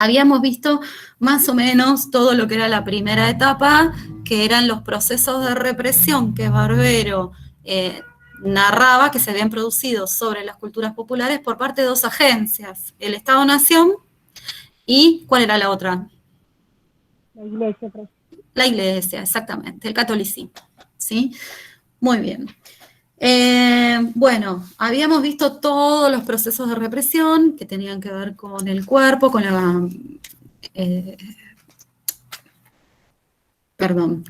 Habíamos visto más o menos todo lo que era la primera etapa, que eran los procesos de represión que Barbero narraba que se habían producido sobre las culturas populares por parte de dos agencias, el Estado-Nación y, ¿cuál era la otra? La iglesia. La Iglesia, exactamente, el catolicismo, ¿sí? Muy bien. Bueno, habíamos visto todos los procesos de represión que tenían que ver con el cuerpo, con la...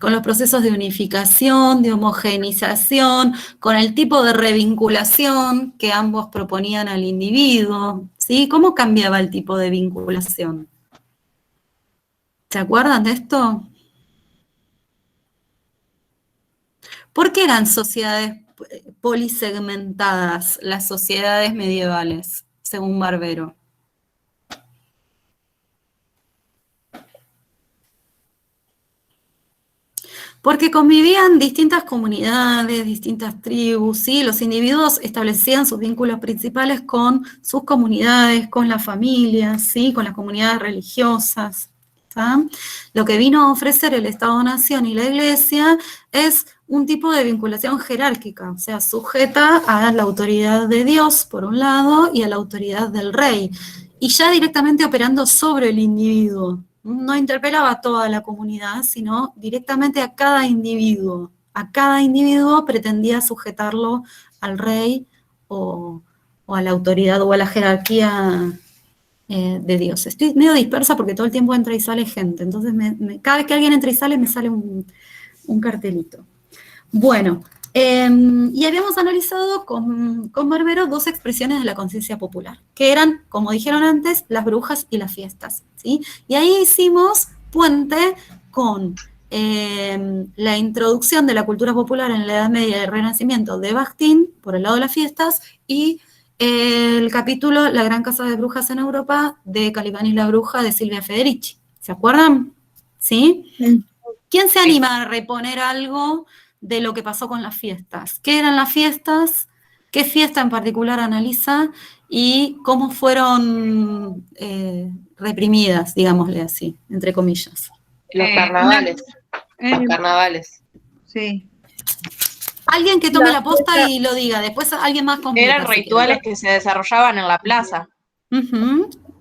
con los procesos de unificación, de homogenización, con el tipo de revinculación que ambos proponían al individuo, ¿sí? ¿Cómo cambiaba el tipo de vinculación? ¿Se acuerdan de esto? ¿Por qué eran sociedades polisegmentadas las sociedades medievales, según Barbero? Porque convivían distintas comunidades, distintas tribus, ¿sí? Los individuos establecían sus vínculos principales con sus comunidades, con las familias, ¿sí? Con las comunidades religiosas. ¿tá? Lo que vino a ofrecer el Estado-Nación y la Iglesia es un tipo de vinculación jerárquica, o sea, sujeta a la autoridad de Dios, por un lado, y a la autoridad del rey, y ya directamente operando sobre el individuo. No interpelaba a toda la comunidad, sino directamente a cada individuo. A cada individuo pretendía sujetarlo al rey o a la autoridad o a la jerarquía de Dios. Estoy medio dispersa porque todo el tiempo entra y sale gente, entonces cada vez que alguien entra y sale me sale un cartelito. Bueno, y habíamos analizado con Barbero dos expresiones de la conciencia popular, que eran, como dijeron antes, las brujas y las fiestas, ¿sí? Y ahí hicimos puente con la introducción de la cultura popular en la Edad Media y el Renacimiento de Bakhtin, por el lado de las fiestas, y el capítulo La Gran Casa de Brujas en Europa, de Calibán y la Bruja, de Silvia Federici. ¿Se acuerdan? ¿Sí? ¿Quién se anima a reponer algo de lo que pasó con las fiestas? ¿Qué eran las fiestas? ¿Qué fiesta en particular analiza? Y cómo fueron reprimidas, digámosle así, entre comillas. Los carnavales. Los carnavales. Sí. Alguien que tome la posta y lo diga, después alguien más completa. Eran rituales que se desarrollaban en la plaza.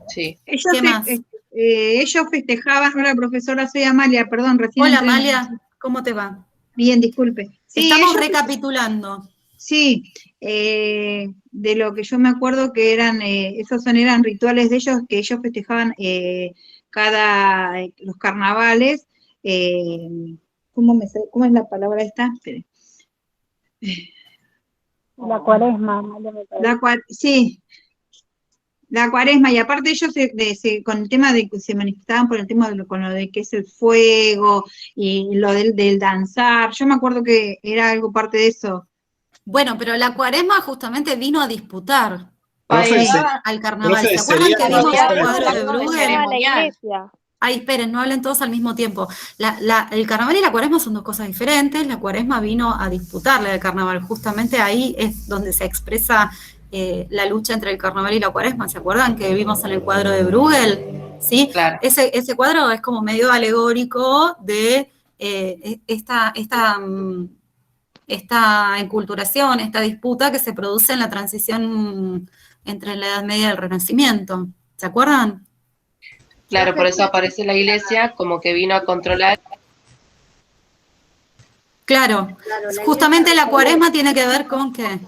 Sí. ¿Qué más? Ellos festejaban, hola profesora, soy Amalia, perdón, recién. Hola Amalia, ¿cómo te va? Bien, disculpe. Sí, estamos recapitulando. Sí, de lo que yo me acuerdo que eran, eran rituales de ellos, que ellos festejaban los carnavales, ¿cómo es la palabra esta? Espere. La cuaresma. Sí, la cuaresma, y aparte ellos con el tema de que se manifestaban por el tema con lo de que es el fuego, y lo del danzar, yo me acuerdo que era algo parte de eso. Bueno, pero la cuaresma justamente vino a disputar al carnaval. Profe, ¿Se acuerdan que vimos el cuadro de Bruegel? Ay, esperen, no hablen todos al mismo tiempo. El carnaval y la cuaresma son dos cosas diferentes. La cuaresma vino a disputarle al carnaval. Justamente ahí es donde se expresa la lucha entre el carnaval y la cuaresma. ¿Se acuerdan que vimos en el cuadro de Bruegel? ¿Sí? Claro. Ese cuadro es como medio alegórico de esta enculturación, esta disputa que se produce en la transición entre la Edad Media y el Renacimiento. ¿Se acuerdan? Claro, por eso aparece la iglesia como que vino a controlar. Claro, justamente la cuaresma tiene que ver con qué.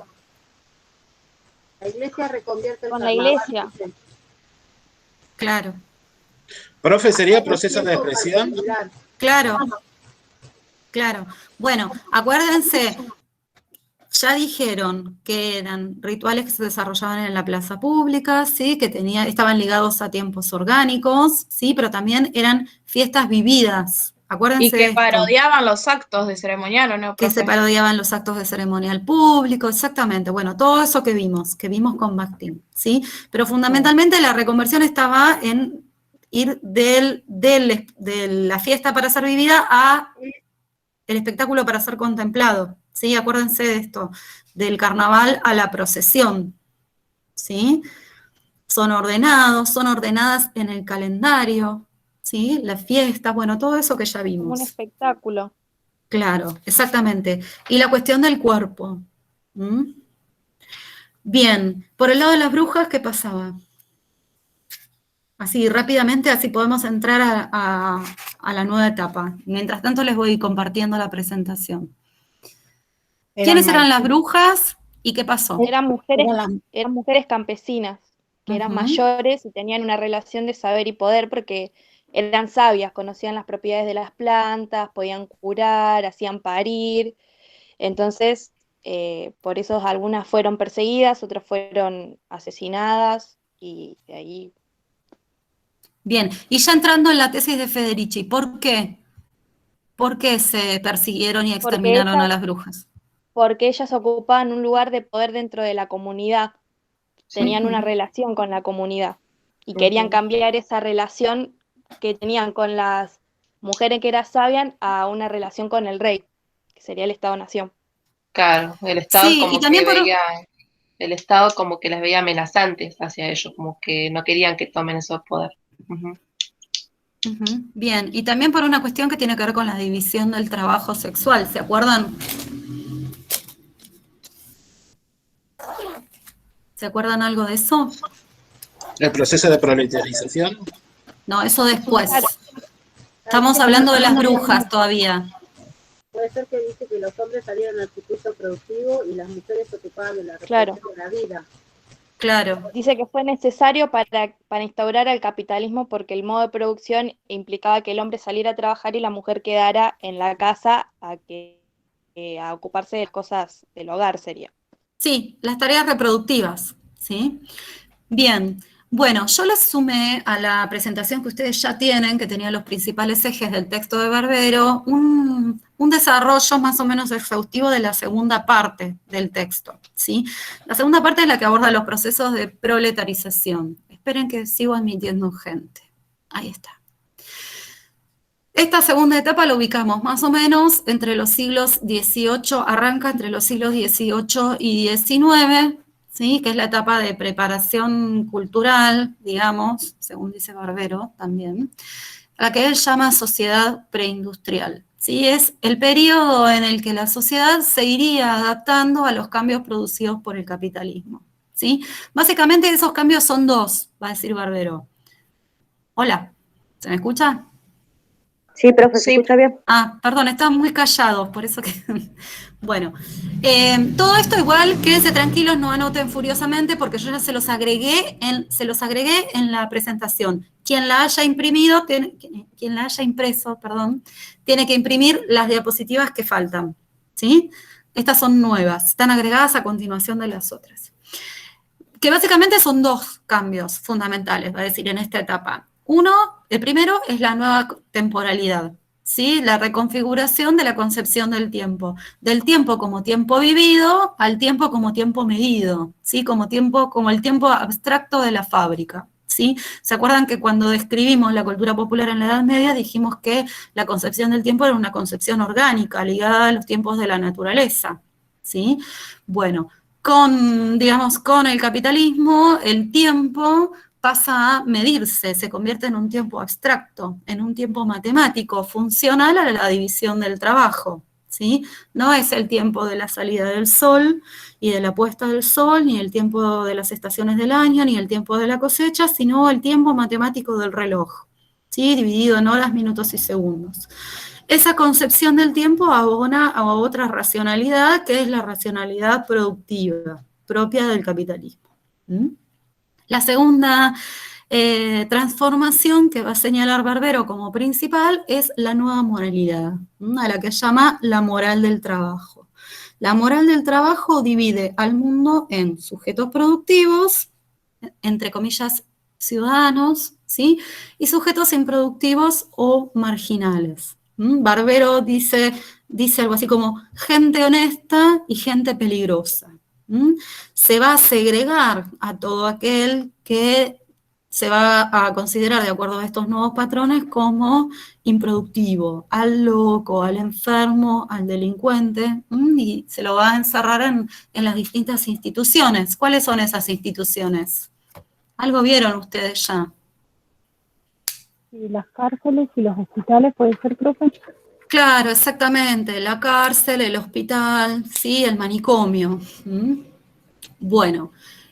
La iglesia reconvierte el con la iglesia. Claro. Profe, ¿sería proceso de expresión? Claro. Claro. Bueno, acuérdense, ya dijeron que eran rituales que se desarrollaban en la plaza pública, ¿sí? Que estaban ligados a tiempos orgánicos, ¿sí? Pero también eran fiestas vividas. Acuérdense y que parodiaban los actos de ceremonial, ¿o no, profe? Que se parodiaban los actos de ceremonial público, exactamente. Bueno, todo eso que vimos con Bakhtin, ¿sí? Pero fundamentalmente la reconversión estaba en ir de la fiesta para ser vivida a el espectáculo para ser contemplado, ¿sí? Acuérdense de esto, del carnaval a la procesión, ¿sí? son ordenados, son ordenadas en el calendario, ¿sí? Las fiestas, bueno, todo eso que ya Como un vimos. espectáculo. Claro, exactamente. Y la cuestión del cuerpo. ¿Mm? Bien, por el lado de las brujas, ¿qué pasaba? Así, rápidamente, así podemos entrar a la nueva etapa. Mientras tanto, les voy compartiendo la presentación. ¿Quiénes eran las brujas y qué pasó? Eran mujeres campesinas, que eran Ujú. mayores y tenían una relación de saber y poder porque eran sabias, conocían las propiedades de las plantas, podían curar, hacían parir. Entonces, por eso algunas fueron perseguidas, otras fueron asesinadas y de ahí. Bien, y ya entrando en la tesis de Federici, ¿por qué? ¿Por qué se persiguieron y Porque exterminaron a ellas, las brujas? porque ellas ocupaban un lugar de poder dentro de la comunidad, tenían una Ujú. relación con la comunidad y querían cambiar esa relación que tenían con las mujeres que eran sabias a una relación con el rey, que sería el Estado-Nación. Claro, el Estado Sí, y como también que veía, el Estado como que las veía amenazantes hacia ellos, como que no querían que tomen esos poder. Ujú. Ujú, bien, y también por una cuestión que tiene que ver con la división del trabajo sexual, ¿se acuerdan? ¿Se acuerdan algo de eso? El proceso de proletarización. No, eso después. Claro, Estamos hablando de las brujas todavía. Puede ser que dice que los hombres salieron al circuito productivo y las mujeres ocupaban de la Claro. reproducción de la vida. Claro, dice que fue necesario para instaurar el capitalismo porque el modo de producción implicaba que el hombre saliera a trabajar y la mujer quedara en la casa a ocuparse de las cosas del hogar sería. sí, las tareas reproductivas, ¿sí? Bien, bueno, yo les sumé a la presentación que ustedes ya tienen, que tenía los principales ejes del texto de Barbero, un desarrollo más o menos exhaustivo de la segunda parte del texto, ¿sí? La segunda parte es la que aborda los procesos de proletarización. Esperen que sigo admitiendo gente. Ahí está. Esta segunda etapa la ubicamos más o menos entre los siglos XVIII, arranca entre los siglos XVIII y XIX, ¿sí? Que es la etapa de preparación cultural, digamos, según dice Barbero también, a la que él llama sociedad preindustrial. ¿Sí? Es el periodo en el que la sociedad se iría adaptando a los cambios producidos por el capitalismo. ¿Sí? Básicamente esos cambios son dos, va a decir Barbero. Hola, ¿se me escucha? Sí, profe, ¿se Sí, escucha bien? Ah, perdón, estaban muy callados, por eso que... Bueno, todo esto igual, quédense tranquilos, no anoten furiosamente, porque yo ya se los agregué en la presentación. Quien la haya imprimido, quien la haya impreso, perdón, tiene que imprimir las diapositivas que faltan, ¿sí? Estas son nuevas, están agregadas a continuación de las otras. Que básicamente son dos cambios fundamentales, va a decir, en esta etapa. Uno, el primero es la nueva temporalidad, ¿sí? La reconfiguración de la concepción del tiempo como tiempo vivido al tiempo como tiempo medido, ¿sí? Como el tiempo abstracto de la fábrica, ¿sí? ¿Se acuerdan que cuando describimos la cultura popular en la Edad Media dijimos que la concepción del tiempo era una concepción orgánica, ligada a los tiempos de la naturaleza, ¿sí? Bueno, con el capitalismo, el tiempo pasa a medirse, se convierte en un tiempo abstracto, en un tiempo matemático, funcional a la división del trabajo, ¿sí? No es el tiempo de la salida del sol y de la puesta del sol, ni el tiempo de las estaciones del año, ni el tiempo de la cosecha, sino el tiempo matemático del reloj, ¿sí? Dividido en horas, minutos y segundos. Esa concepción del tiempo abona a otra racionalidad, que es la racionalidad productiva, propia del capitalismo. ¿Mm? La segunda transformación que va a señalar Barbero como principal es la nueva moralidad, a la que llama la moral del trabajo. La moral del trabajo divide al mundo en sujetos productivos, entre comillas, ciudadanos, ¿sí? Y sujetos improductivos o marginales. Barbero dice algo así como gente honesta y gente peligrosa. Se va a segregar a todo aquel que se va a considerar, de acuerdo a estos nuevos patrones, como improductivo, al loco, al enfermo, al delincuente, y se lo va a encerrar en las distintas instituciones. ¿Cuáles son esas instituciones? Algo vieron ustedes ya. Y las cárceles y los hospitales, ¿puede ser, profe? Claro, exactamente, la cárcel, el hospital, ¿sí? El manicomio. ¿Mm? Bueno,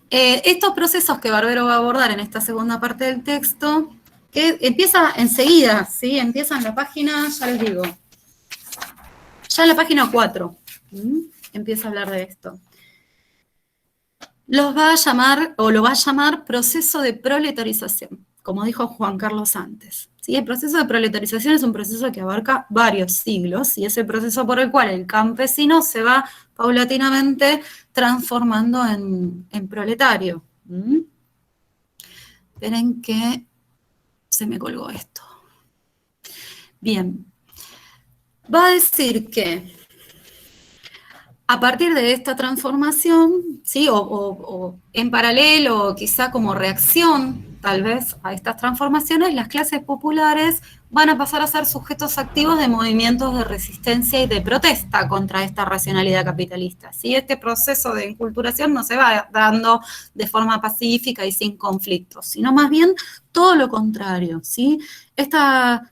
estos procesos que Barbero va a abordar en esta segunda parte del texto, que empieza enseguida, ¿sí? Empieza en la página, ya les digo, ya en la página 4, empieza a hablar de esto. Los va a llamar, o lo va a llamar proceso de proletarización, como dijo Juan Carlos antes. ¿Sí? El proceso de proletarización es un proceso que abarca varios siglos, y es el proceso por el cual el campesino se va paulatinamente transformando en proletario. Esperen que se me colgó esto. Bien. Va a decir que a partir de esta transformación, ¿sí? o en paralelo, quizá como reacción, tal vez, a estas transformaciones, las clases populares van a pasar a ser sujetos activos de movimientos de resistencia y de protesta contra esta racionalidad capitalista. ¿Sí? Este proceso de enculturación no se va dando de forma pacífica y sin conflictos, sino más bien todo lo contrario, ¿sí? Esta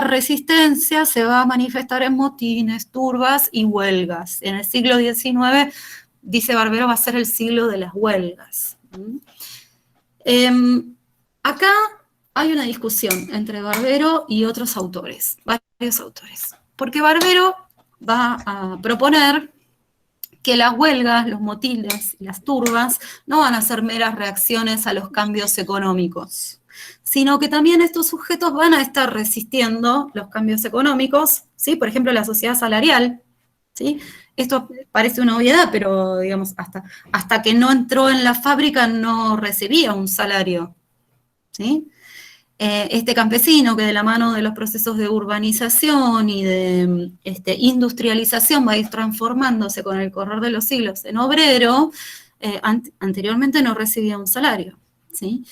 resistencia se va a manifestar en motines, turbas y huelgas. En el siglo XIX, dice Barbero, va a ser el siglo de las huelgas. Acá hay una discusión entre Barbero y otros autores, varios autores, porque Barbero va a proponer que las huelgas, los motines y las turbas no van a ser meras reacciones a los cambios económicos, sino que también estos sujetos van a estar resistiendo los cambios económicos, ¿sí? Por ejemplo, la sociedad salarial, ¿sí? Esto parece una obviedad, pero digamos, hasta que no entró en la fábrica no recibía un salario, ¿sí? Este campesino que de la mano de los procesos de urbanización y de industrialización va a ir transformándose con el correr de los siglos en obrero, anteriormente no recibía un salario, ¿sí?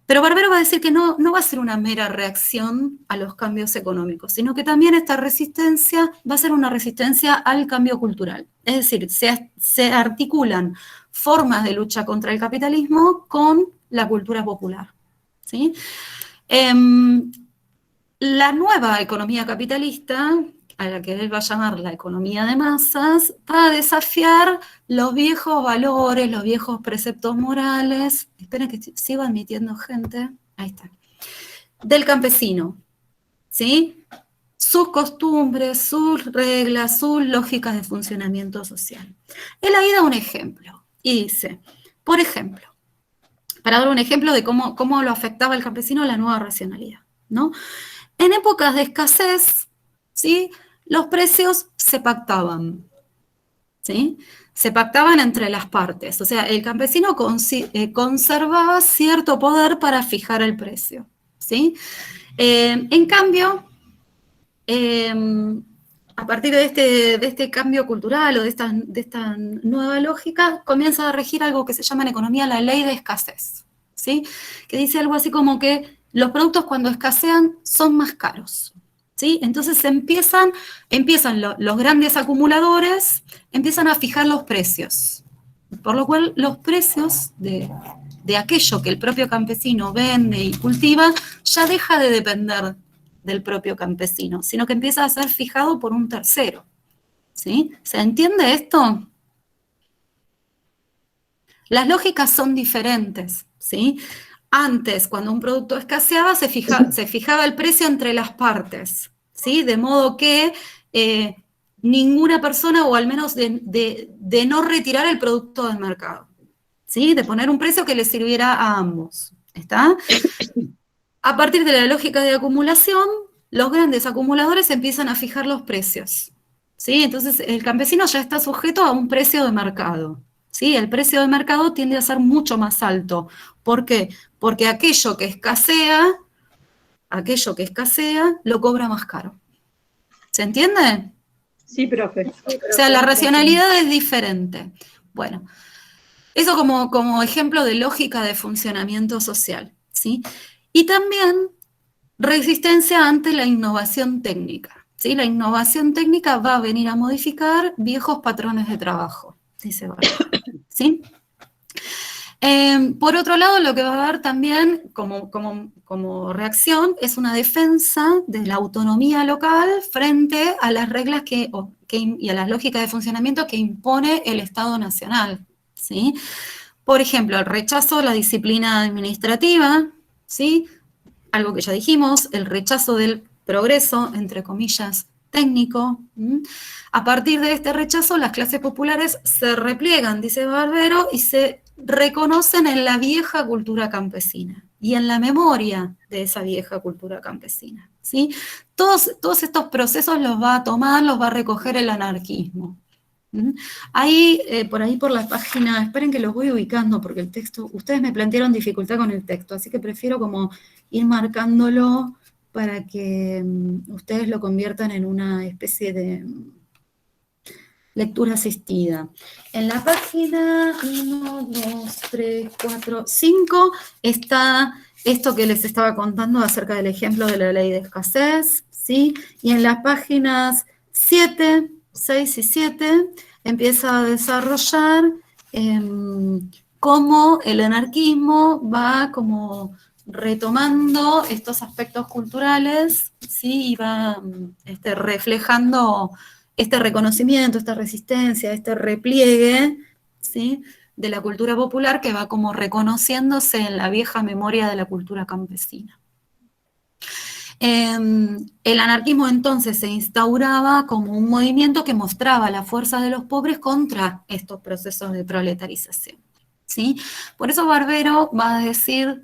Pero Barbero va a decir que no va a ser una mera reacción a los cambios económicos, sino que también esta resistencia va a ser una resistencia al cambio cultural. Es decir, se articulan formas de lucha contra el capitalismo con la cultura popular, ¿sí? La nueva economía capitalista, a la que él va a llamar la economía de masas, va a desafiar los viejos valores, los viejos preceptos morales, esperen que sigo admitiendo gente, ahí está, del campesino, ¿sí? Sus costumbres, sus reglas, sus lógicas de funcionamiento social. Él ahí da un ejemplo, y dice, por ejemplo, para dar un ejemplo de cómo lo afectaba al campesino la nueva racionalidad, ¿no? En épocas de escasez, ¿sí? Los precios se pactaban, ¿sí? Se pactaban entre las partes, o sea, el campesino conservaba cierto poder para fijar el precio, ¿sí? En cambio, a partir de este cambio cultural o de esta nueva lógica, comienza a regir algo que se llama en economía la ley de escasez, ¿sí? Que dice algo así como que los productos cuando escasean son más caros, ¿sí? Entonces empiezan los grandes acumuladores, empiezan a fijar los precios, por lo cual los precios de aquello que el propio campesino vende y cultiva ya deja de depender del propio campesino, sino que empieza a ser fijado por un tercero, ¿sí? ¿Se entiende esto? Las lógicas son diferentes, ¿sí? Antes, cuando un producto escaseaba, se fijaba el precio entre las partes, ¿sí? De modo que ninguna persona, o al menos de no retirar el producto del mercado, ¿sí? De poner un precio que le sirviera a ambos, ¿está? A partir de la lógica de acumulación, los grandes acumuladores empiezan a fijar los precios, ¿sí? Entonces, el campesino ya está sujeto a un precio de mercado, ¿sí? El precio de mercado tiende a ser mucho más alto. ¿Por qué? Porque aquello que escasea, lo cobra más caro. ¿Se entiende? Sí, profe. O sea, la racionalidad es diferente. Bueno, eso como ejemplo de lógica de funcionamiento social, ¿sí? Y también resistencia ante la innovación técnica, ¿sí? La innovación técnica va a venir a modificar viejos patrones de trabajo, dice Barbero, ¿sí? Por otro lado, lo que va a haber también como reacción es una defensa de la autonomía local frente a las reglas y a las lógicas de funcionamiento que impone el Estado Nacional, ¿sí? Por ejemplo, el rechazo a la disciplina administrativa, ¿sí? Algo que ya dijimos, el rechazo del progreso, entre comillas, técnico. A partir de este rechazo, las clases populares se repliegan, dice Barbero, y se reconocen en la vieja cultura campesina y en la memoria de esa vieja cultura campesina, ¿sí? Todos estos procesos los va a tomar, los va a recoger el anarquismo. Ahí, por la página, esperen que los voy ubicando porque el texto, ustedes me plantearon dificultad con el texto, así que prefiero como ir marcándolo para que ustedes lo conviertan en una especie de lectura asistida. En la página 1, 2, 3, 4, 5 está esto que les estaba contando acerca del ejemplo de la ley de escasez, ¿sí? Y en las páginas 7, 6 y 7 empieza a desarrollar cómo el anarquismo va como retomando estos aspectos culturales, ¿sí? Y va reflejando este reconocimiento, esta resistencia, este repliegue, ¿sí? De la cultura popular que va como reconociéndose en la vieja memoria de la cultura campesina. El anarquismo entonces se instauraba como un movimiento que mostraba la fuerza de los pobres contra estos procesos de proletarización, ¿sí? Por eso Barbero va a decir,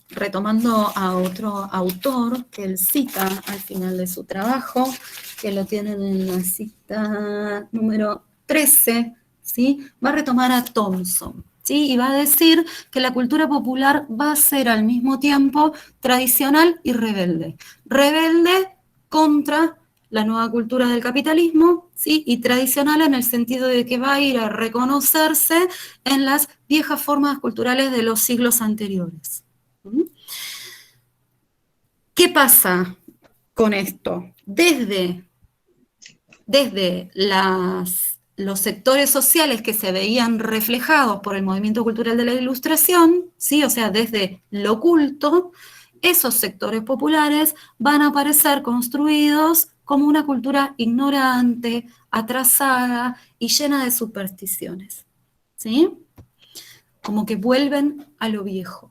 retomando a otro autor que él cita al final de su trabajo, que lo tienen en la cita número 13, ¿sí? Va a retomar a Thompson, ¿sí? Y va a decir que la cultura popular va a ser al mismo tiempo tradicional y rebelde. Rebelde contra la nueva cultura del capitalismo, ¿sí? Y tradicional en el sentido de que va a ir a reconocerse en las viejas formas culturales de los siglos anteriores. ¿Qué pasa con esto? Desde los sectores sociales que se veían reflejados por el movimiento cultural de la Ilustración, ¿sí? O sea, desde lo culto, esos sectores populares van a aparecer construidos como una cultura ignorante, atrasada y llena de supersticiones, ¿sí? Como que vuelven a lo viejo.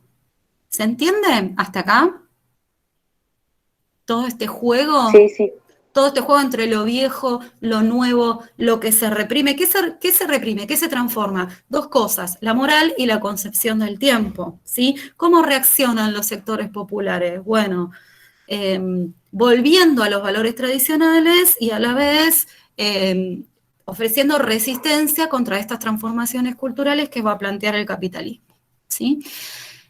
¿Se entiende hasta acá? Todo este juego. Sí, sí. Todo este juego entre lo viejo, lo nuevo, lo que se reprime. ¿Qué se reprime? ¿Qué se transforma? Dos cosas, la moral y la concepción del tiempo, ¿sí? ¿Cómo reaccionan los sectores populares? Bueno, volviendo a los valores tradicionales y a la vez ofreciendo resistencia contra estas transformaciones culturales que va a plantear el capitalismo, ¿sí?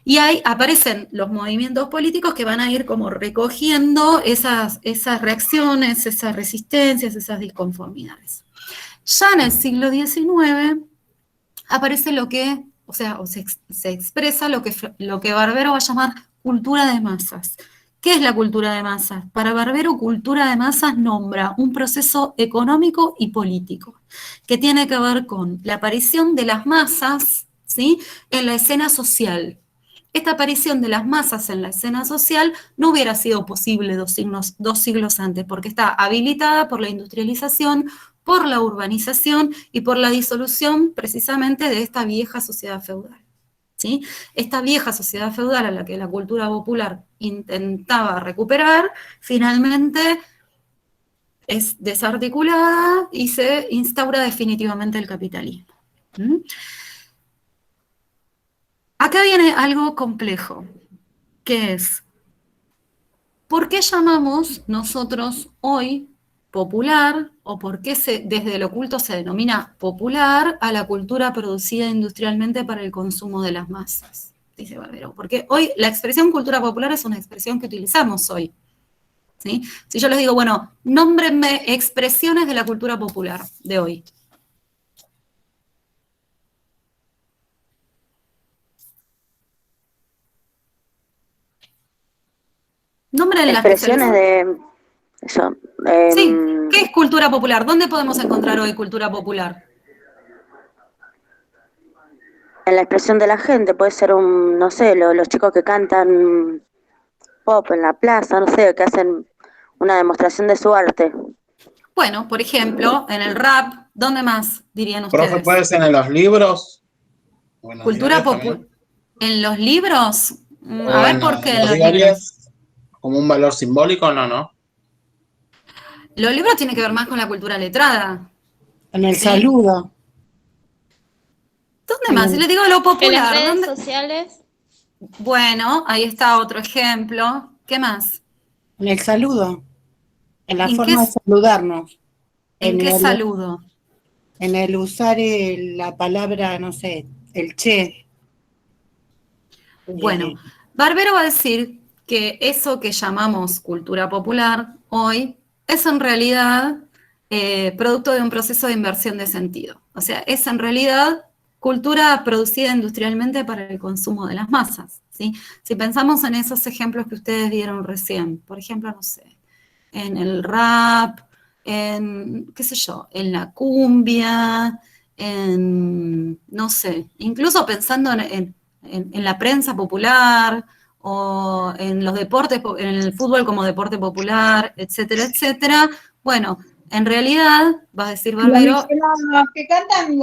Y ahí aparecen los movimientos políticos que van a ir como recogiendo esas reacciones, esas resistencias, esas disconformidades. Ya en el siglo XIX aparece se expresa lo que Barbero va a llamar cultura de masas. ¿Qué es la cultura de masas? Para Barbero, cultura de masas nombra un proceso económico y político que tiene que ver con la aparición de las masas, ¿sí? En la escena social. Esta aparición de las masas en la escena social no hubiera sido posible dos siglos antes, porque está habilitada por la industrialización, por la urbanización y por la disolución precisamente de esta vieja sociedad feudal, ¿sí? Esta vieja sociedad feudal a la que la cultura popular intentaba recuperar, finalmente es desarticulada y se instaura definitivamente el capitalismo. Acá viene algo complejo, que es, ¿por qué llamamos nosotros hoy popular, o por qué desde lo oculto se denomina popular a la cultura producida industrialmente para el consumo de las masas? Dice Barbero, porque hoy la expresión cultura popular es una expresión que utilizamos hoy, ¿sí? Si yo les digo, bueno, nómbrenme expresiones de la cultura popular de hoy. Nombren las Expresiones de eso. Sí, ¿qué es cultura popular? ¿Dónde podemos encontrar hoy cultura popular? la expresión de la gente, puede ser no sé, los chicos que cantan pop en la plaza, no sé, que hacen una demostración de su arte. Bueno, por ejemplo, en el rap, ¿dónde más dirían Profe, ustedes? ¿puede ser en los libros? ¿O en los Cultura diarios también? popular. ¿En los libros? A ¿O ver en por qué en los los libros. diarios? ¿Como un valor simbólico? No, no. Los libros tienen que ver más con la cultura letrada. En el ¿Sí? saludo. ¿Dónde más? Si les digo lo En las popular, redes ¿dónde? sociales, Bueno, ahí está otro ejemplo. ¿Qué más? En el saludo. En la ¿En forma de qué, saludarnos. en qué saludo? En el usar la palabra, no sé, el che. Bueno, Barbero va a decir que eso que llamamos cultura popular hoy es en realidad producto de un proceso de inversión de sentido. O sea, es en realidad cultura producida industrialmente para el consumo de las masas, ¿sí? Si pensamos en esos ejemplos que ustedes dieron recién, por ejemplo, no sé, en el rap, en, qué sé yo, en la cumbia, en, no sé, incluso pensando en la prensa popular o en los deportes, en el fútbol como deporte popular, etcétera, etcétera. Bueno, en realidad, va a decir Barbero, Los que cantan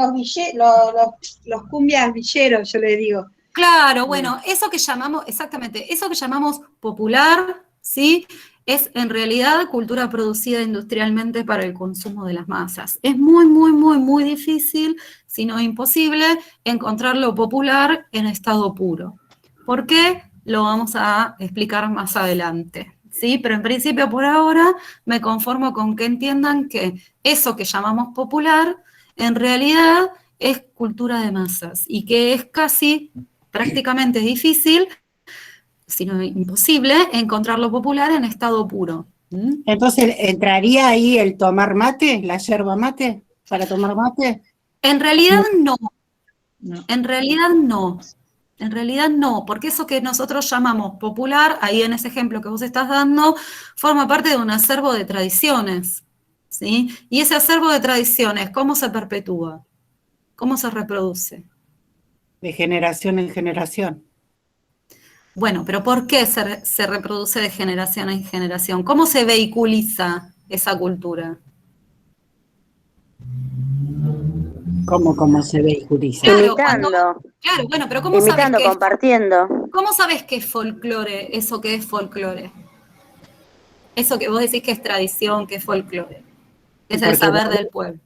los cumbias villeros, yo le digo. claro, bueno, eso que llamamos, exactamente, eso que llamamos popular, ¿sí? Es en realidad cultura producida industrialmente para el consumo de las masas. Es muy, muy, muy, muy difícil, si no imposible, encontrar lo popular en estado puro. ¿Por qué? Lo vamos a explicar más adelante, ¿sí? Pero en principio, por ahora, me conformo con que entiendan que eso que llamamos popular, en realidad es cultura de masas y que es casi prácticamente es difícil, si no imposible, encontrar lo popular en estado puro. ¿Mm? Entonces, ¿entraría ahí el tomar mate, la yerba mate, para tomar mate? En realidad no, No. en realidad no. En realidad no, porque eso que nosotros llamamos popular, ahí en ese ejemplo que vos estás dando, forma parte de un acervo de tradiciones, ¿sí? Y ese acervo de tradiciones, ¿cómo se perpetúa? ¿Cómo se reproduce? De generación en generación. Bueno, pero ¿por qué se reproduce de generación en generación? ¿Cómo se vehiculiza esa cultura? ¿Cómo se vehiculiza? Claro, Imitando, claro, bueno, pero ¿cómo sabes imitando, qué es, compartiendo. cómo sabes qué es folclore, eso que es folclore? Eso que vos decís que es tradición, que es folclore. Es el Porque saber del pueblo.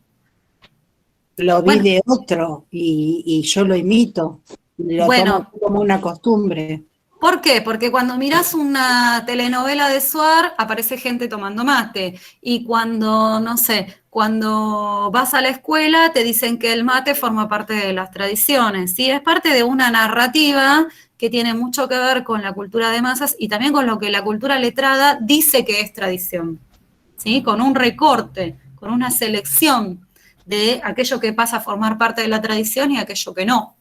lo vi Bueno, de otro y yo lo imito. Lo bueno, tomo como una costumbre. ¿por qué? Porque cuando mirás una telenovela de Suar, aparece gente tomando mate. Y cuando, no sé, cuando vas a la escuela, te dicen que el mate forma parte de las tradiciones. ¿Sí? Es parte de una narrativa que tiene mucho que ver con la cultura de masas y también con lo que la cultura letrada dice que es tradición. ¿Sí? Con un recorte, con una selección de aquello que pasa a formar parte de la tradición y aquello que no.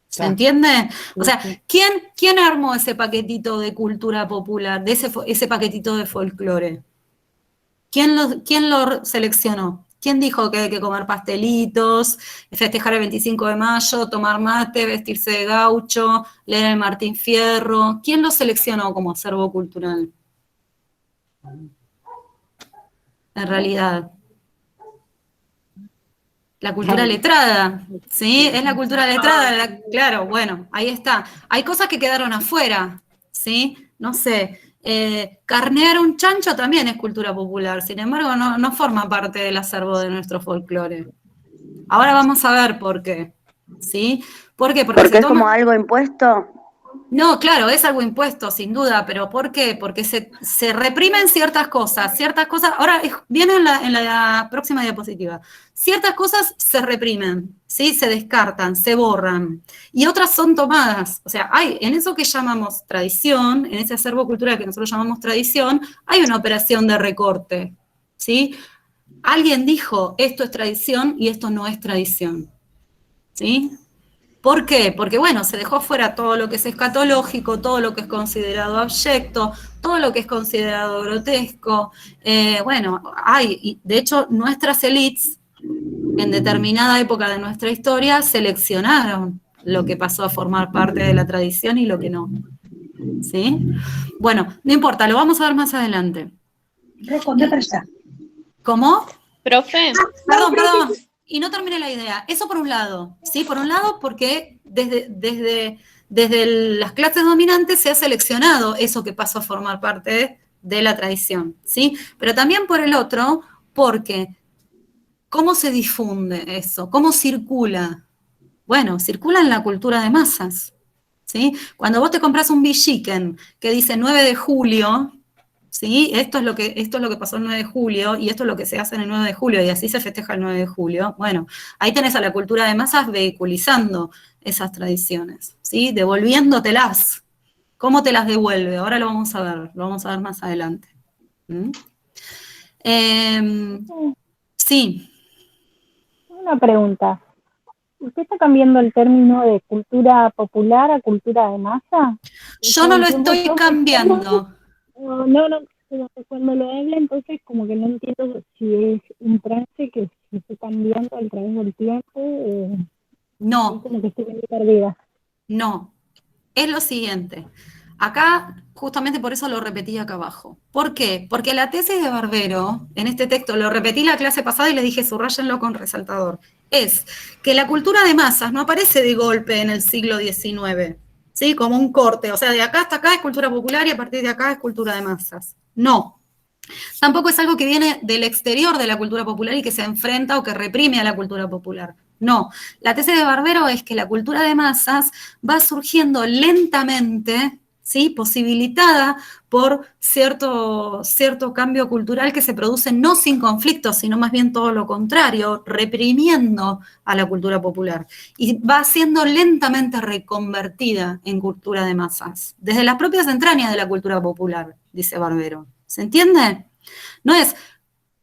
¿Se entiende? O sea, ¿quién armó ese paquetito de cultura popular, de ese paquetito de folclore? ¿Quién lo seleccionó? ¿Quién dijo que hay que comer pastelitos, festejar el 25 de mayo, tomar mate, vestirse de gaucho, leer el Martín Fierro? ¿Quién lo seleccionó como acervo cultural? En realidad. La cultura letrada, ¿sí? Es la cultura letrada, claro, bueno, ahí está. Hay cosas que quedaron afuera, ¿sí? No sé, carnear un chancho también es cultura popular, sin embargo no forma parte del acervo de nuestro folclore. Ahora vamos a ver por qué, ¿sí? ¿Por qué? Porque Porque es como algo impuesto. No, claro, es algo impuesto, sin duda, pero ¿por qué? Porque se reprimen ciertas cosas, ahora viene en la próxima diapositiva, ciertas cosas se reprimen, ¿sí? Se descartan, se borran, y otras son tomadas, o sea, hay en eso que llamamos tradición, en ese acervo cultural que nosotros llamamos tradición, hay una operación de recorte, ¿sí? Alguien dijo, esto es tradición y esto no es tradición, ¿sí? ¿Por qué? Porque, bueno, se dejó fuera todo lo que es escatológico, todo lo que es considerado abyecto, todo lo que es considerado grotesco. Bueno, y de hecho, nuestras élites, en determinada época de nuestra historia, seleccionaron lo que pasó a formar parte de la tradición y lo que no. ¿Sí? Bueno, no importa, lo vamos a ver más adelante. ¿Cómo? Profe, Perdón. Y no terminé la idea. Eso por un lado, ¿sí? Por un lado, porque desde las clases dominantes se ha seleccionado eso que pasó a formar parte de la tradición, ¿sí? Pero también por el otro, porque ¿cómo se difunde eso? ¿Cómo circula? Bueno, circula en la cultura de masas, ¿sí? Cuando vos te compras un Villiquen que dice 9 de julio, ¿sí? Esto es lo que pasó el 9 de julio, y esto es lo que se hace en el 9 de julio, y así se festeja el 9 de julio. Bueno, ahí tenés a la cultura de masas vehiculizando esas tradiciones, ¿sí? Devolviéndotelas. ¿Cómo te las devuelve? Ahora lo vamos a ver más adelante. ¿Mm? Sí. Una pregunta. ¿Usted está cambiando el término de cultura popular a cultura de masa? Yo no lo estoy cambiando. No, pero cuando lo habla, entonces como que no entiendo si es un trance que se está cambiando a través del tiempo. No. Como que estoy medio perdida. No. Es lo siguiente. Acá, justamente por eso lo repetí acá abajo. ¿Por qué? Porque la tesis de Barbero, en este texto, lo repetí la clase pasada y le dije, subrayenlo con resaltador, es que la cultura de masas no aparece de golpe en el siglo XIX, ¿sí? Como un corte, o sea, de acá hasta acá es cultura popular y a partir de acá es cultura de masas. No. Tampoco es algo que viene del exterior de la cultura popular y que se enfrenta o que reprime a la cultura popular. No, la tesis de Barbero es que la cultura de masas va surgiendo lentamente, ¿sí? Posibilitada por cierto cambio cultural que se produce no sin conflicto, sino más bien todo lo contrario, reprimiendo a la cultura popular. Y va siendo lentamente reconvertida en cultura de masas, desde las propias entrañas de la cultura popular, dice Barbero. ¿Se entiende? No es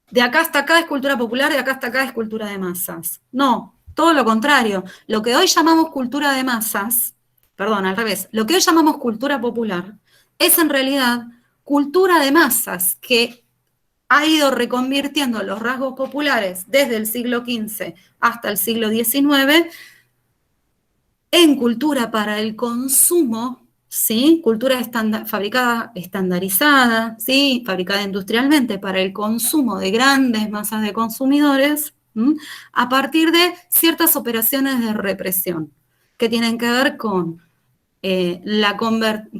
de acá hasta acá es cultura popular, de acá hasta acá es cultura de masas. No, todo lo contrario. Lo que hoy llamamos cultura de masas, perdón, al revés, lo que hoy llamamos cultura popular es en realidad cultura de masas que ha ido reconvirtiendo los rasgos populares desde el siglo XV hasta el siglo XIX en cultura para el consumo, ¿sí? Cultura fabricada, estandarizada, ¿sí? Fabricada industrialmente para el consumo de grandes masas de consumidores, a partir de ciertas operaciones de represión que tienen que ver con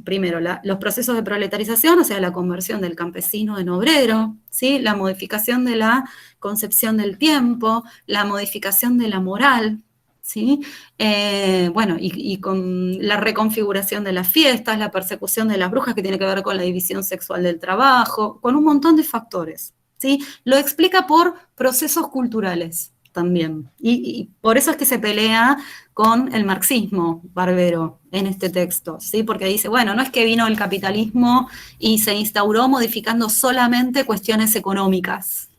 primero, los procesos de proletarización, o sea, la conversión del campesino en obrero, ¿sí? La modificación de la concepción del tiempo, la modificación de la moral, ¿sí? Bueno, y con la reconfiguración de las fiestas, la persecución de las brujas, que tiene que ver con la división sexual del trabajo, con un montón de factores, ¿sí? Lo explica por procesos culturales también. Y por eso es que se pelea con el marxismo, Barbero, en este texto, ¿sí? Porque dice, bueno, no es que vino el capitalismo y se instauró modificando solamente cuestiones económicas,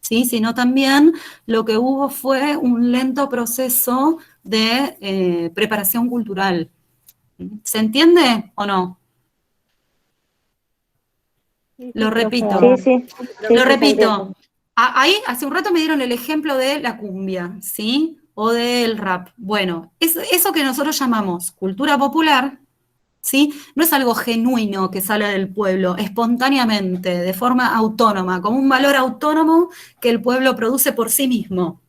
¿sí? Sino también lo que hubo fue un lento proceso de preparación cultural. ¿Se entiende o no? Lo repito. Lo repito. Ahí, hace un rato me dieron el ejemplo de la cumbia, ¿sí? O del rap. Bueno, eso que nosotros llamamos cultura popular, ¿sí? No es algo genuino que sale del pueblo, espontáneamente, de forma autónoma, como un valor autónomo que el pueblo produce por sí mismo,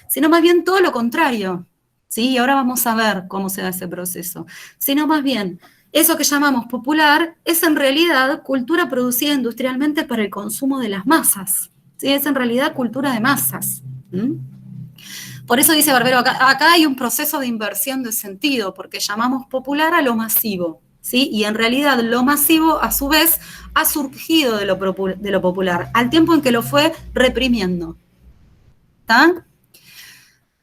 sino más bien todo lo contrario, ¿sí? Y ahora vamos a ver cómo se da ese proceso. Sino más bien, eso que llamamos popular es en realidad cultura producida industrialmente para el consumo de las masas, ¿sí? Es en realidad cultura de masas. Por eso dice Barbero, acá hay un proceso de inversión de sentido, porque llamamos popular a lo masivo, ¿sí? Y en realidad lo masivo, a su vez, ha surgido de lo popular, al tiempo en que lo fue reprimiendo. ¿Está?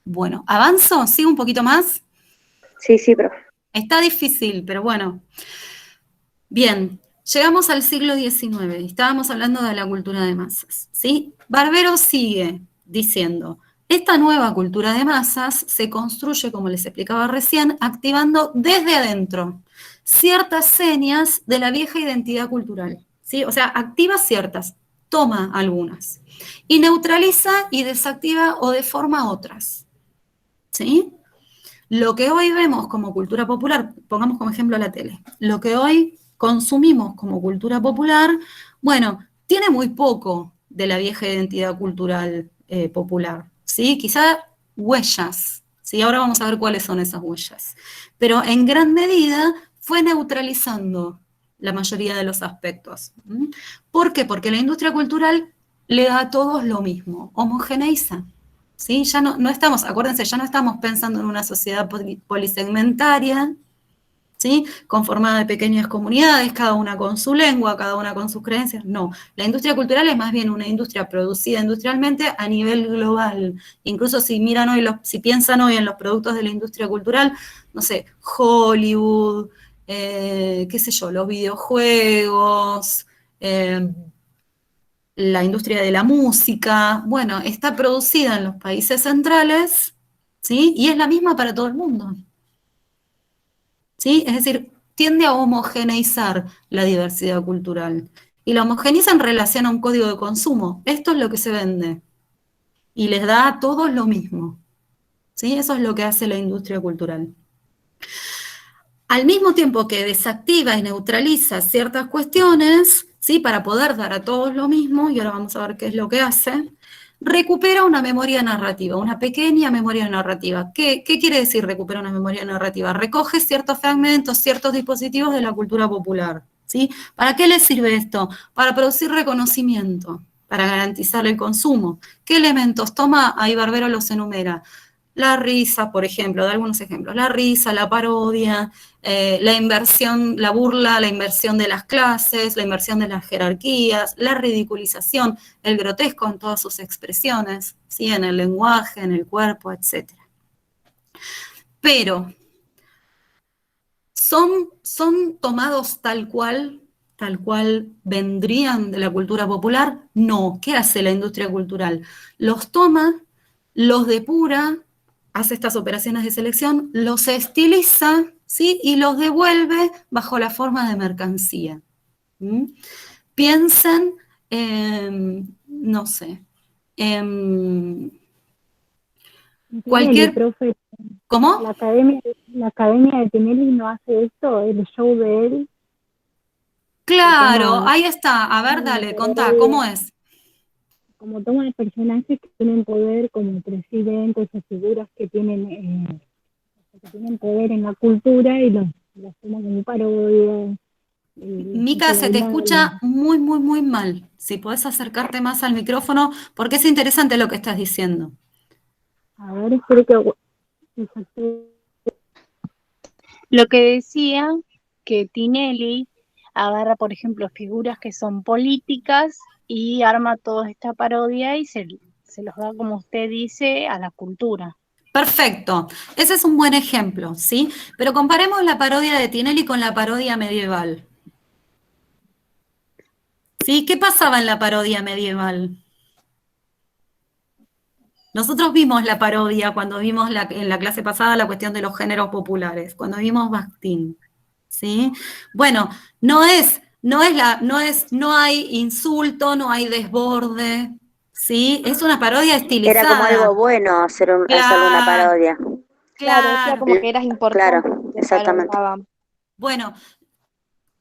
Bueno, ¿avanzo? ¿Sigo un poquito más? Sí, profe. Está difícil, pero bueno. Bien, llegamos al siglo XIX, estábamos hablando de la cultura de masas, ¿sí? Barbero sigue diciendo, esta nueva cultura de masas se construye, como les explicaba recién, activando desde adentro ciertas señas de la vieja identidad cultural, ¿sí? O sea, activa ciertas, toma algunas, y neutraliza y desactiva o deforma otras, ¿sí? Lo que hoy vemos como cultura popular, pongamos como ejemplo la tele, lo que hoy consumimos como cultura popular, bueno, tiene muy poco de la vieja identidad cultural popular, ¿sí? Quizá huellas, ¿sí? Ahora vamos a ver cuáles son esas huellas. Pero en gran medida fue neutralizando la mayoría de los aspectos. ¿Por qué? Porque la industria cultural le da a todos lo mismo, homogeneiza. ¿Sí? Ya no estamos, acuérdense, ya no estamos pensando en una sociedad polisegmentaria, ¿sí? Conformada de pequeñas comunidades, cada una con su lengua, cada una con sus creencias. No, la industria cultural es más bien una industria producida industrialmente a nivel global. Incluso si miran hoy, si piensan hoy en los productos de la industria cultural, no sé, Hollywood, qué sé yo, los videojuegos, la industria de la música, bueno, está producida en los países centrales, ¿sí? Y es la misma para todo el mundo, ¿sí? Es decir, tiende a homogeneizar la diversidad cultural. Y la homogeneiza en relación a un código de consumo. Esto es lo que se vende. Y les da a todos lo mismo, ¿sí? Eso es lo que hace la industria cultural. Al mismo tiempo que desactiva y neutraliza ciertas cuestiones, ¿sí? Para poder dar a todos lo mismo, y ahora vamos a ver qué es lo que hace, recupera una memoria narrativa, una pequeña memoria narrativa. ¿Qué quiere decir recupera una memoria narrativa? Recoge ciertos fragmentos, ciertos dispositivos de la cultura popular, ¿sí? ¿Para qué le sirve esto? Para producir reconocimiento, para garantizar el consumo. ¿Qué elementos toma? Ahí Barbero los enumera. La risa, por ejemplo, de algunos ejemplos, la risa, la parodia, la inversión, la burla, la inversión de las clases, la inversión de las jerarquías, la ridiculización, el grotesco en todas sus expresiones, ¿sí? En el lenguaje, en el cuerpo, etc. Pero, ¿son tomados tal cual vendrían de la cultura popular? No. ¿Qué hace la industria cultural? Los toma, los depura, hace estas operaciones de selección, los estiliza, ¿sí? Y los devuelve bajo la forma de mercancía. Piensen, no sé, cualquier... Profe, ¿Cómo? la academia de Tinelli no hace esto, el show de él. Claro, ahí está. A ver, dale, contá, ¿cómo es? Como toma personajes que tienen poder, como presidentes o figuras que tienen poder en la cultura y los toma como parodia. Mica, se te escucha muy, muy, muy mal. Si podés acercarte más al micrófono, porque es interesante lo que estás diciendo. A ver, espero que... Lo que decía que Tinelli agarra, por ejemplo, figuras que son políticas y arma toda esta parodia y se los da, como usted dice, a la cultura. Perfecto, ese es un buen ejemplo, ¿sí? Pero comparemos la parodia de Tinelli con la parodia medieval. ¿Sí? ¿Qué pasaba en la parodia medieval? Nosotros vimos la parodia cuando vimos en la clase pasada la cuestión de los géneros populares, cuando vimos Bakhtin, ¿sí? Bueno, no hay insulto, no hay desborde, ¿sí? Es una parodia estilizada. Era como algo bueno hacer una parodia. Claro, decía como que eras importante. Claro, exactamente. Bueno,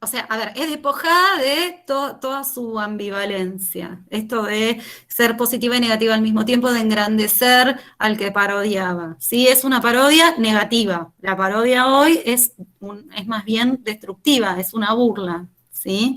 o sea, a ver, es despojada de toda su ambivalencia. Esto de ser positiva y negativa al mismo tiempo, de engrandecer al que parodiaba. Sí, es una parodia negativa. La parodia hoy es más bien destructiva, es una burla, ¿sí?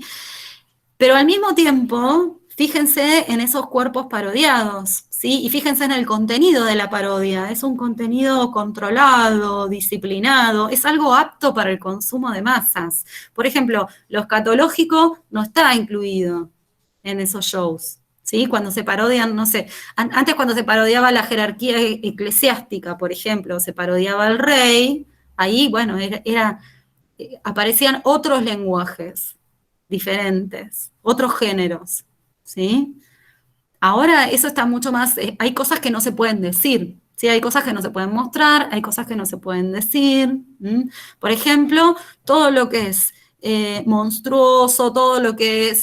Pero al mismo tiempo, fíjense en esos cuerpos parodiados, ¿sí? Y fíjense en el contenido de la parodia. Es un contenido controlado, disciplinado, es algo apto para el consumo de masas. Por ejemplo, lo escatológico no está incluido en esos shows, ¿sí? Cuando se parodian, no sé, antes cuando se parodiaba la jerarquía eclesiástica, por ejemplo, se parodiaba al rey, ahí, bueno, aparecían otros lenguajes diferentes, otros géneros, ¿sí? Ahora eso está mucho más, hay cosas que no se pueden decir, ¿sí? Hay cosas que no se pueden mostrar, hay cosas que no se pueden decir. Por ejemplo, todo lo que es monstruoso, todo lo que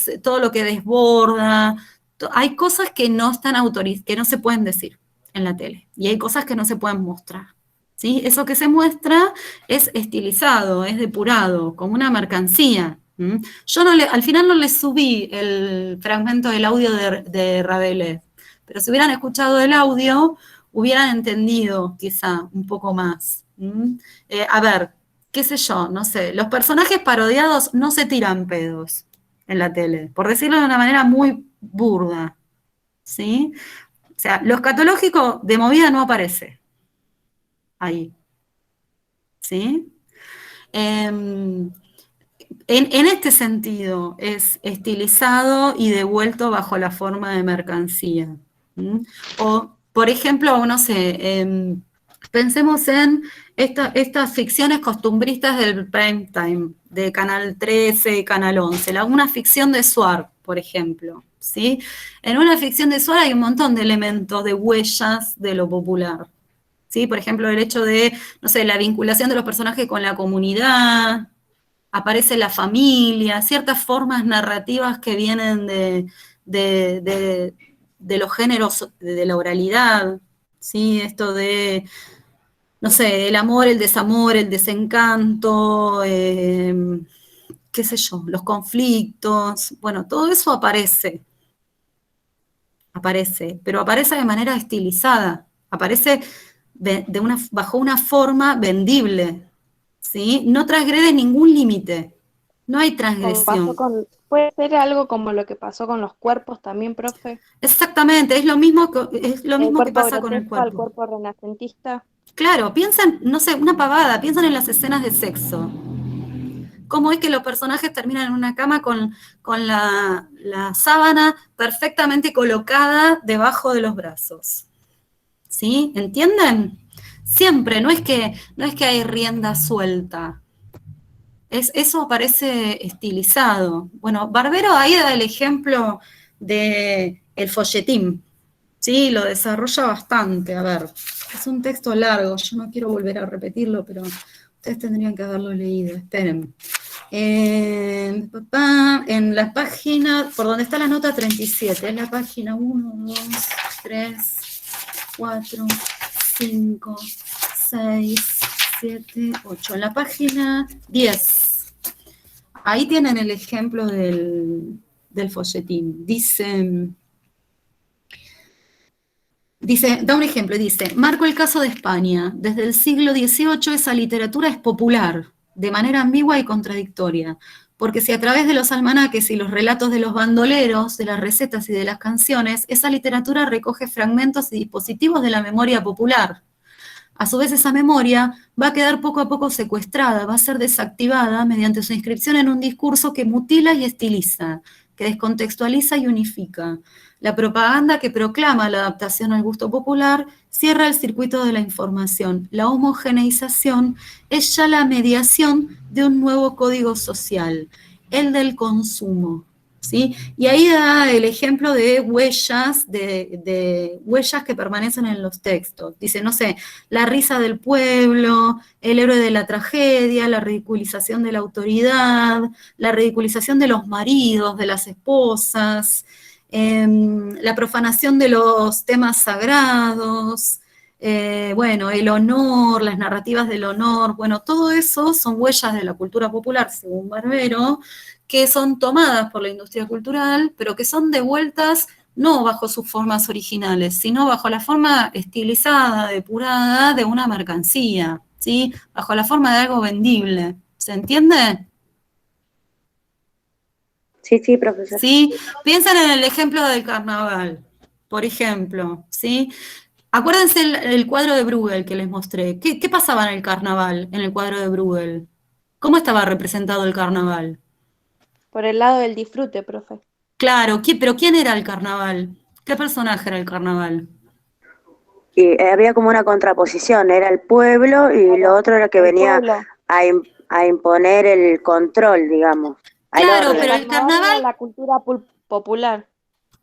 desborda, hay cosas que no están que no se pueden decir en la tele, y hay cosas que no se pueden mostrar, ¿sí? Eso que se muestra es estilizado, es depurado, como una mercancía. Yo al final no les subí el fragmento del audio de Rabelais, pero si hubieran escuchado el audio, hubieran entendido quizá un poco más. A ver, qué sé yo, no sé, los personajes parodiados no se tiran pedos en la tele, por decirlo de una manera muy burda, ¿sí? O sea, lo escatológico de movida no aparece ahí, ¿sí? En este sentido es estilizado y devuelto bajo la forma de mercancía. O, por ejemplo, no sé, pensemos en estas ficciones costumbristas del prime time, de Canal 13, Canal 11, una ficción de Suar, por ejemplo, ¿sí? En una ficción de Suar hay un montón de elementos, de huellas de lo popular, ¿sí? Por ejemplo, el hecho de, no sé, la vinculación de los personajes con la comunidad, aparece la familia, ciertas formas narrativas que vienen de los géneros de la oralidad, ¿sí? Esto de, no sé, el amor, el desamor, el desencanto, qué sé yo, los conflictos, bueno, todo eso aparece, pero aparece de manera estilizada, aparece bajo una forma vendible, ¿sí? No transgrede ningún límite, no hay transgresión. ¿Puede ser algo como lo que pasó con los cuerpos también, profe? Exactamente, es lo mismo El que cuerpo pasa con el grotesco al cuerpo. cuerpo renacentista. Claro, piensan, no sé, una pavada, piensan en las escenas de sexo. Cómo es que los personajes terminan en una cama con la sábana perfectamente colocada debajo de los brazos. ¿Sí? ¿Entienden? Siempre, no es que hay rienda suelta. Eso parece estilizado. Bueno, Barbero ahí da el ejemplo de el folletín, ¿sí? Lo desarrolla bastante. A ver, es un texto largo, yo no quiero volver a repetirlo, pero ustedes tendrían que haberlo leído. Esperen. En la página, por donde está la nota 37, es la página 1, 2, 3, 4, 5, 6, 7, 8. En la página 10. Ahí tienen el ejemplo del folletín. Dice, da un ejemplo, dice, marco el caso de España. Desde el siglo XVIII esa literatura es popular, de manera ambigua y contradictoria, porque si a través de los almanaques y los relatos de los bandoleros, de las recetas y de las canciones, esa literatura recoge fragmentos y dispositivos de la memoria popular. A su vez, esa memoria va a quedar poco a poco secuestrada, va a ser desactivada mediante su inscripción en un discurso que mutila y estiliza, que descontextualiza y unifica. La propaganda que proclama la adaptación al gusto popular cierra el circuito de la información. La homogeneización es ya la mediación de un nuevo código social, el del consumo. ¿Sí? Y ahí da el ejemplo de huellas, de huellas que permanecen en los textos. Dice, no sé, la risa del pueblo, el héroe de la tragedia, la ridiculización de la autoridad, la ridiculización de los maridos, de las esposas, la profanación de los temas sagrados, bueno, el honor, las narrativas del honor, bueno, todo eso son huellas de la cultura popular, según Barbero, que son tomadas por la industria cultural, pero que son devueltas no bajo sus formas originales, sino bajo la forma estilizada, depurada de una mercancía, ¿sí? Bajo la forma de algo vendible. ¿Se entiende? Sí, profesor. ¿Sí? Piensen en el ejemplo del carnaval, por ejemplo, ¿sí? Acuérdense el cuadro de Bruegel que les mostré. ¿Qué pasaba en el carnaval, en el cuadro de Bruegel? ¿Cómo estaba representado el carnaval? Por el lado del disfrute, profe. Claro, pero ¿quién era el carnaval? ¿Qué personaje era el carnaval? Y había como una contraposición, era el pueblo y lo otro era que venía a imponer el control, digamos. Claro, pero el carnaval era la cultura popular.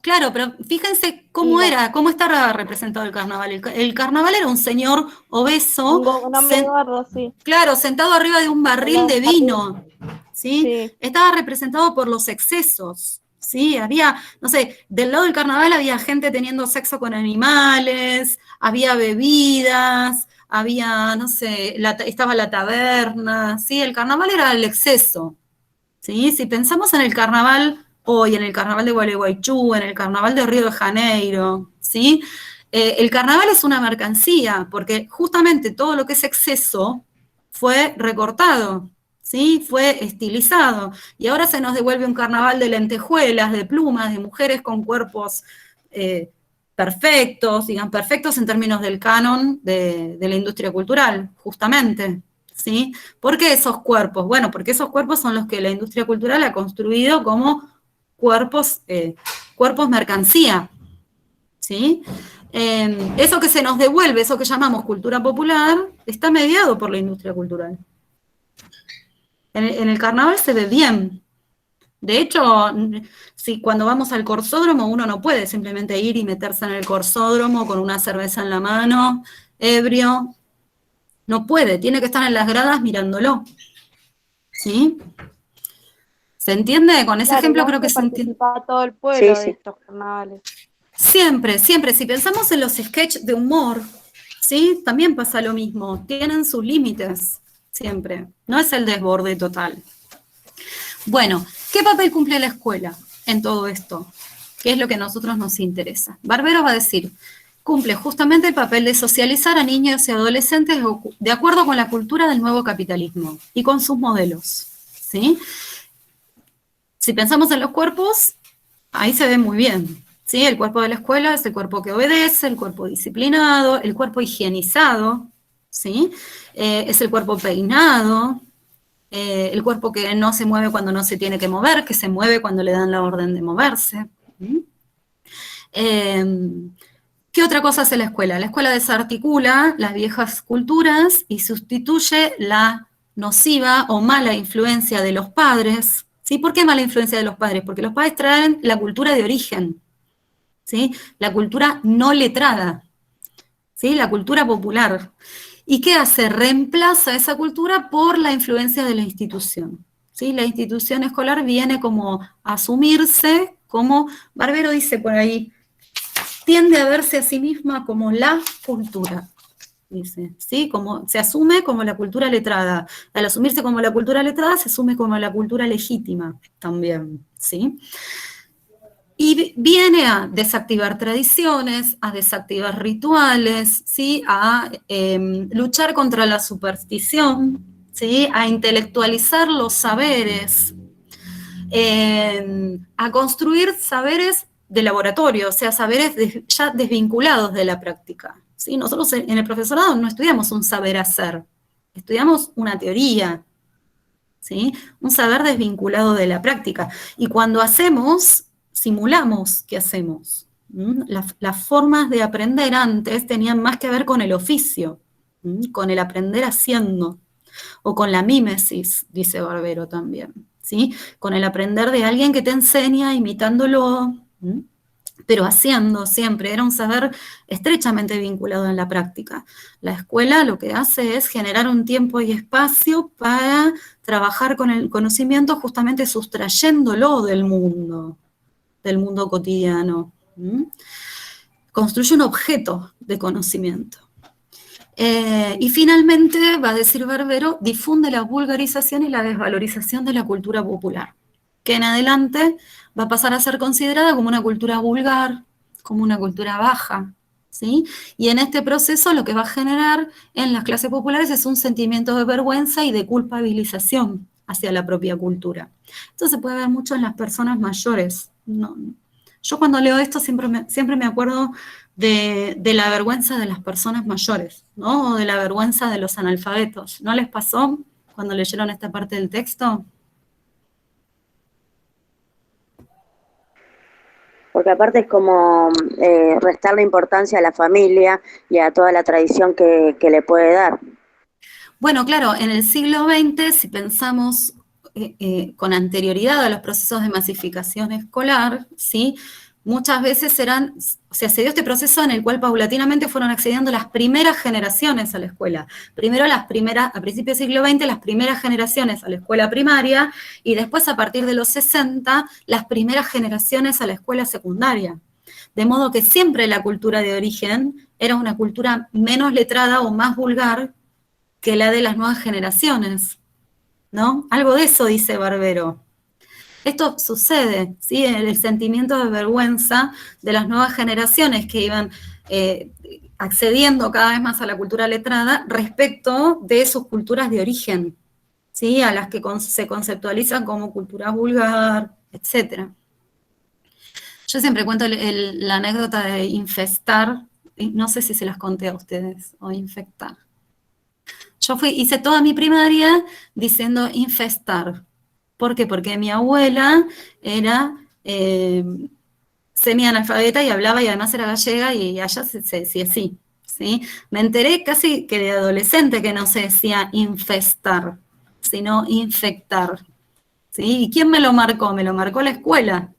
Claro, pero fíjense cómo estaba representado el carnaval. El carnaval era un señor obeso, Un hombre gordo, sí. Claro, sentado arriba de un barril de vino, ¿sí? Estaba representado por los excesos, ¿sí? Había, no sé, del lado del carnaval había gente teniendo sexo con animales, había bebidas, había, no sé, estaba la taberna, ¿sí? El carnaval era el exceso, ¿sí? Si pensamos en el carnaval hoy, en el carnaval de Gualeguaychú, en el carnaval de Río de Janeiro, ¿sí? El carnaval es una mercancía, porque justamente todo lo que es exceso fue recortado, ¿sí? Fue estilizado, y ahora se nos devuelve un carnaval de lentejuelas, de plumas, de mujeres con cuerpos perfectos, digan, perfectos en términos del canon de la industria cultural, justamente, ¿sí? ¿Por qué esos cuerpos? Bueno, porque esos cuerpos son los que la industria cultural ha construido como cuerpos mercancía, ¿sí? Eso que se nos devuelve, eso que llamamos cultura popular, está mediado por la industria cultural. En el carnaval se ve bien. De hecho, si cuando vamos al corsódromo uno no puede simplemente ir y meterse en el corsódromo con una cerveza en la mano, ebrio. No puede, tiene que estar en las gradas mirándolo. ¿Sí? ¿Se entiende? Con ese ejemplo creo que se entiende. Participa todo el pueblo Sí, sí. de estos carnavales. Siempre, siempre. Si pensamos en los sketches de humor, ¿sí? También pasa lo mismo. Tienen sus límites, siempre. No es el desborde total. Bueno, ¿qué papel cumple la escuela en todo esto? ¿Qué es lo que a nosotros nos interesa? Barbero va a decir, cumple justamente el papel de socializar a niños y adolescentes de acuerdo con la cultura del nuevo capitalismo y con sus modelos, ¿sí? Si pensamos en los cuerpos, ahí se ve muy bien, ¿sí? El cuerpo de la escuela es el cuerpo que obedece, el cuerpo disciplinado, el cuerpo higienizado, ¿sí? Es el cuerpo peinado, el cuerpo que no se mueve cuando no se tiene que mover, que se mueve cuando le dan la orden de moverse. ¿Qué otra cosa hace la escuela? La escuela desarticula las viejas culturas y sustituye la nociva o mala influencia de los padres. ¿Sí? ¿Por qué mala influencia de los padres? Porque los padres traen la cultura de origen, ¿sí? La cultura no letrada, ¿sí? La cultura popular. ¿Y qué hace? Reemplaza esa cultura por la influencia de la institución, ¿sí? La institución escolar viene como a asumirse como, Barbero dice por ahí, tiende a verse a sí misma como la cultura, dice, ¿sí? Como, se asume como la cultura letrada. Al asumirse como la cultura letrada, se asume como la cultura legítima también, ¿sí? Y viene a desactivar tradiciones, a desactivar rituales, ¿sí? A luchar contra la superstición, ¿sí? A intelectualizar los saberes, a construir saberes de laboratorio, o sea, saberes ya desvinculados de la práctica, ¿sí? Nosotros en el profesorado no estudiamos un saber hacer, estudiamos una teoría, ¿sí? Un saber desvinculado de la práctica. Y cuando hacemos, simulamos que hacemos. Las formas de aprender antes tenían más que ver con el oficio, con el aprender haciendo, o con la mímesis, dice Barbero también, ¿sí? Con el aprender de alguien que te enseña imitándolo, pero haciendo siempre. Era un saber estrechamente vinculado en la práctica. La escuela lo que hace es generar un tiempo y espacio para trabajar con el conocimiento, justamente sustrayéndolo del mundo cotidiano. Construye un objeto de conocimiento. Y finalmente, va a decir Barbero, difunde la vulgarización y la desvalorización de la cultura popular, que en adelante va a pasar a ser considerada como una cultura vulgar, como una cultura baja, ¿sí? Y en este proceso lo que va a generar en las clases populares es un sentimiento de vergüenza y de culpabilización hacia la propia cultura. Esto se puede ver mucho en las personas mayores. Yo cuando leo esto siempre me acuerdo de la vergüenza de las personas mayores, ¿no? O de la vergüenza de los analfabetos. ¿No les pasó cuando leyeron esta parte del texto? Porque aparte es como restarle importancia a la familia y a toda la tradición que le puede dar. Bueno, claro, en el siglo XX, si pensamos con anterioridad a los procesos de masificación escolar, ¿sí? Muchas veces se dio este proceso en el cual paulatinamente fueron accediendo las primeras generaciones a la escuela. Primero a principios del siglo XX, las primeras generaciones a la escuela primaria, y después a partir de los 60, las primeras generaciones a la escuela secundaria. De modo que siempre la cultura de origen era una cultura menos letrada o más vulgar que la de las nuevas generaciones, ¿no? Algo de eso dice Barbero. Esto sucede, ¿sí? El sentimiento de vergüenza de las nuevas generaciones que iban accediendo cada vez más a la cultura letrada respecto de sus culturas de origen, ¿sí? A las que se conceptualizan como cultura vulgar, etc. Yo siempre cuento la anécdota de infestar, y no sé si se las conté a ustedes, o infectar. Yo hice toda mi primaria diciendo infestar. ¿Por qué? Porque mi abuela era semi-analfabeta y hablaba y además era gallega y allá se decía así, ¿sí? Me enteré casi que de adolescente que no se decía infestar, sino infectar, ¿sí? ¿Y quién me lo marcó? Me lo marcó la escuela.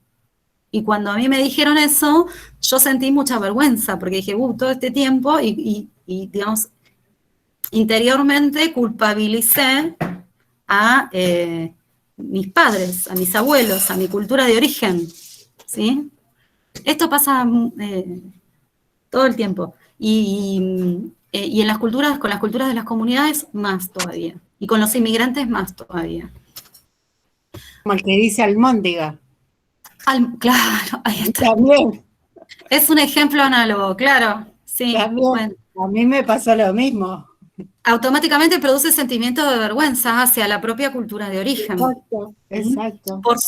Y cuando a mí me dijeron eso, yo sentí mucha vergüenza, porque dije, todo este tiempo, y digamos, interiormente culpabilicé a mis padres, a mis abuelos, a mi cultura de origen, ¿sí? Esto pasa todo el tiempo. Y en las culturas, con las culturas de las comunidades, más todavía. Y con los inmigrantes, más todavía. Como el que dice Almóndiga. Claro, ahí está. También. Es un ejemplo análogo, claro. Sí, También. bueno. A mí me pasó lo mismo. Automáticamente produce sentimiento de vergüenza hacia la propia cultura de origen. Exacto, exacto. Por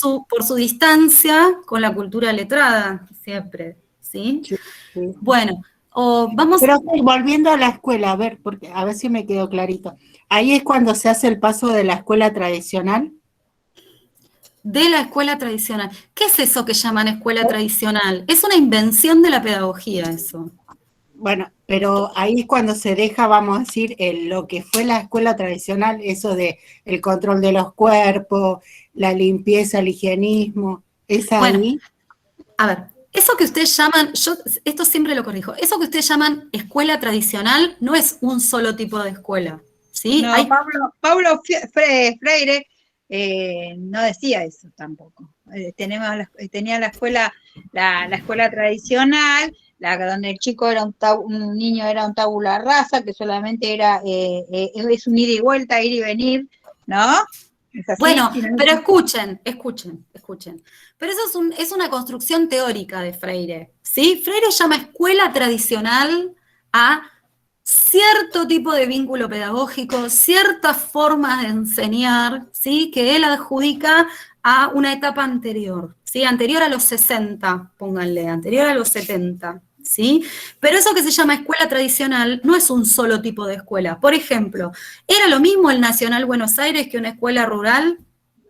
su distancia con la cultura letrada, siempre, ¿sí? Sí, sí. Bueno, vamos... Pero volviendo a la escuela, a ver si me quedó clarito. Ahí es cuando se hace el paso de la escuela tradicional. De la escuela tradicional. ¿Qué es eso que llaman escuela tradicional? Es una invención de la pedagogía, eso. Bueno, pero ahí es cuando se deja, vamos a decir, lo que fue la escuela tradicional, eso de el control de los cuerpos, la limpieza, el higienismo, ¿es ahí? Bueno, a ver, eso que ustedes llaman, esto siempre lo corrijo, eso que ustedes llaman escuela tradicional no es un solo tipo de escuela, ¿sí? No, Pablo Freire no decía eso tampoco. Tenía la escuela tradicional, donde el chico era un niño era un tabula rasa, que solamente es un ida y vuelta, ir y venir, ¿no? ¿Es así? Bueno, pero escuchen. Pero eso es una construcción teórica de Freire, ¿sí? Freire llama escuela tradicional a cierto tipo de vínculo pedagógico, ciertas formas de enseñar, ¿sí? Que él adjudica a una etapa anterior, ¿sí? Anterior a los 60, pónganle, anterior a los 70, ¿sí? Pero eso que se llama escuela tradicional no es un solo tipo de escuela. Por ejemplo, ¿era lo mismo el Nacional Buenos Aires que una escuela rural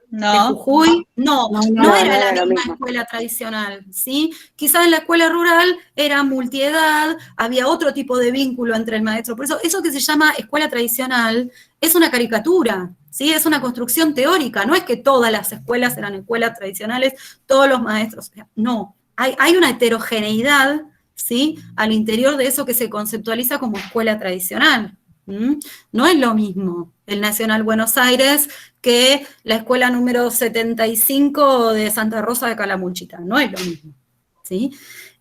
de Jujuy? No era la misma escuela tradicional, ¿sí? Quizás en la escuela rural era multiedad, había otro tipo de vínculo entre el maestro. Por eso que se llama escuela tradicional es una caricatura, ¿sí? Es una construcción teórica, no es que todas las escuelas eran escuelas tradicionales, todos los maestros, no. Hay una heterogeneidad, ¿sí? Al interior de eso que se conceptualiza como escuela tradicional. No es lo mismo el Nacional Buenos Aires que la escuela número 75 de Santa Rosa de Calamuchita, no es lo mismo, ¿sí?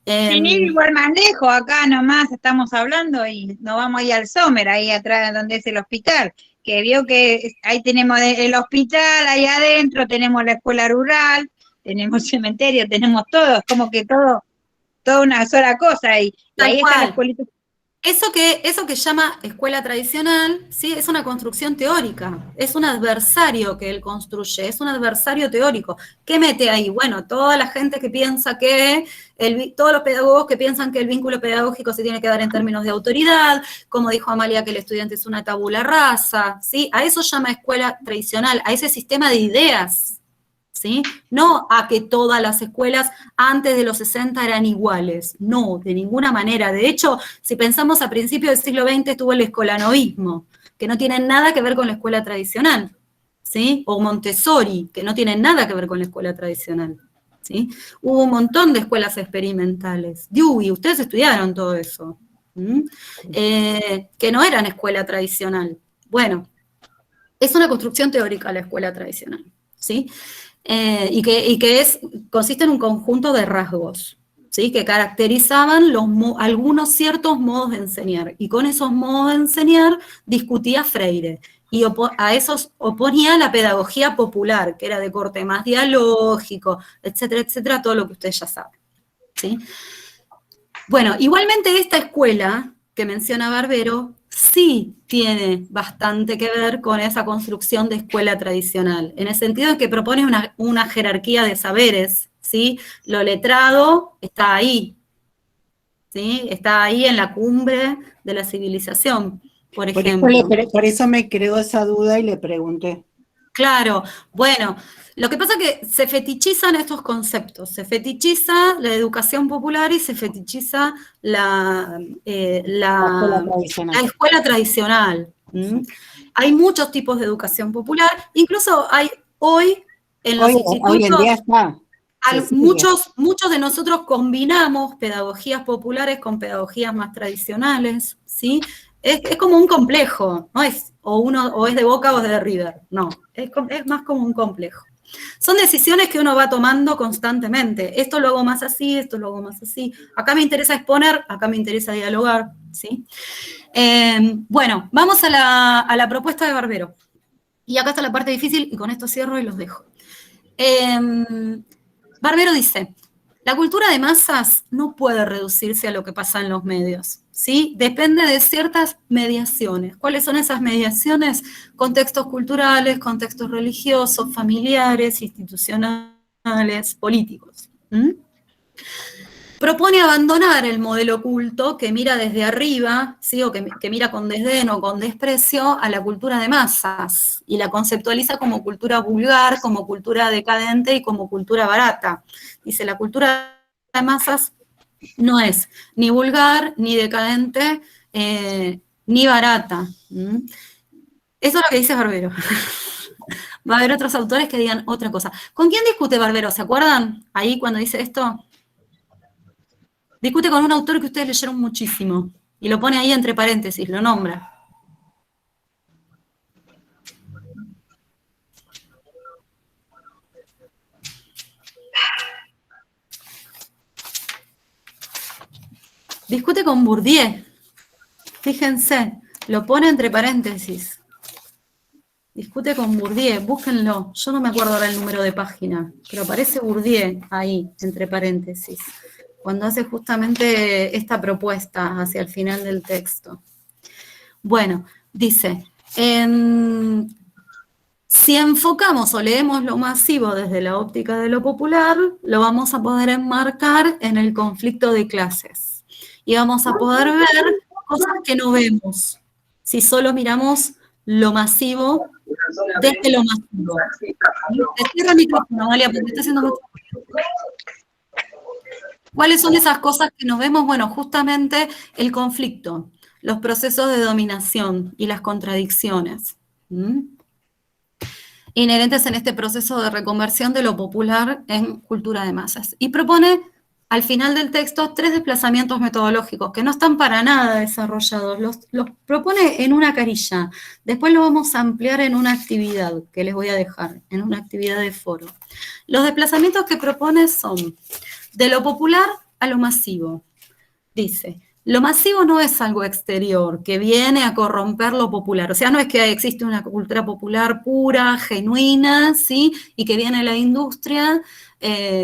Sin ir igual más lejos, acá nomás estamos hablando y nos vamos ahí al Sommer, ahí atrás donde es el hospital, que vio que ahí tenemos el hospital, ahí adentro tenemos la escuela rural, tenemos cementerio, tenemos todo, es como que toda una sola cosa, y ahí está la escuelita. Eso que llama escuela tradicional, ¿sí? Es una construcción teórica, es un adversario que él construye, es un adversario teórico. ¿Qué mete ahí? Bueno, toda la gente que piensa todos los pedagogos que piensan que el vínculo pedagógico se tiene que dar en términos de autoridad, como dijo Amalia, que el estudiante es una tabula rasa, ¿sí? A eso llama escuela tradicional, a ese sistema de ideas, ¿sí? No a que todas las escuelas antes de los 60 eran iguales, no, de ninguna manera. De hecho, si pensamos a principios del siglo XX estuvo el escolanovismo, que no tiene nada que ver con la escuela tradicional, ¿sí? O Montessori, que no tiene nada que ver con la escuela tradicional, ¿sí? Hubo un montón de escuelas experimentales. Dewey, ustedes estudiaron todo eso, que no eran escuela tradicional. Bueno, es una construcción teórica la escuela tradicional, ¿sí? Y que consiste en un conjunto de rasgos, ¿sí? Que caracterizaban algunos ciertos modos de enseñar. Y con esos modos de enseñar discutía Freire. Y a esos oponía la pedagogía popular, que era de corte más dialógico, etcétera, etcétera, todo lo que ustedes ya saben, ¿sí? Bueno, igualmente esta escuela que menciona Barbero sí tiene bastante que ver con esa construcción de escuela tradicional, en el sentido de que propone una jerarquía de saberes, ¿sí? Lo letrado está ahí, ¿sí? Está ahí en la cumbre de la civilización, por ejemplo. Por eso me creó esa duda y le pregunté. Claro, bueno, lo que pasa es que se fetichizan estos conceptos, se fetichiza la educación popular y se fetichiza la escuela tradicional. ¿Mm? Hay muchos tipos de educación popular, incluso hay hoy en los institutos, hoy en día está. muchos de nosotros combinamos pedagogías populares con pedagogías más tradicionales, ¿sí? Es como un complejo, no es o es de Boca o es de River, no, es más como un complejo. Son decisiones que uno va tomando constantemente, esto lo hago más así, esto lo hago más así, acá me interesa exponer, acá me interesa dialogar, ¿sí? Bueno, vamos a la propuesta de Barbero, y acá está la parte difícil, y con esto cierro y los dejo. Barbero dice, la cultura de masas no puede reducirse a lo que pasa en los medios, ¿sí? Depende de ciertas mediaciones. ¿Cuáles son esas mediaciones? Contextos culturales, contextos religiosos, familiares, institucionales, políticos. ¿Mm? Propone abandonar el modelo culto que mira desde arriba, ¿sí? O que mira con desdén o con desprecio a la cultura de masas, y la conceptualiza como cultura vulgar, como cultura decadente y como cultura barata. Dice, la cultura de masas no es ni vulgar, ni decadente, ni barata. ¿Mm? Eso es lo que dice Barbero. Va a haber otros autores que digan otra cosa. ¿Con quién discute Barbero? ¿Se acuerdan? Ahí cuando dice esto. Discute con un autor que ustedes leyeron muchísimo, y lo pone ahí entre paréntesis, lo nombra. Discute con Bourdieu, fíjense, lo pone entre paréntesis. Discute con Bourdieu, búsquenlo, yo no me acuerdo ahora el número de página, pero aparece Bourdieu ahí, entre paréntesis, cuando hace justamente esta propuesta hacia el final del texto. Bueno, dice, si enfocamos o leemos lo masivo desde la óptica de lo popular, lo vamos a poder enmarcar en el conflicto de clases. Y vamos a poder ver cosas que no vemos, si solo miramos lo masivo desde lo masivo. Te cierro el micrófono, Amalia, porque está haciendo mucho. ¿Cuáles son esas cosas que nos vemos? Bueno, justamente el conflicto, los procesos de dominación y las contradicciones inherentes en este proceso de reconversión de lo popular en cultura de masas. Y propone, al final del texto, 3 desplazamientos metodológicos que no están para nada desarrollados, los propone en una carilla. Después lo vamos a ampliar en una actividad que les voy a dejar, en una actividad de foro. Los desplazamientos que propone son de lo popular a lo masivo. Dice, lo masivo no es algo exterior que viene a corromper lo popular. O sea, no es que existe una cultura popular pura, genuina, ¿sí? Y que viene la industria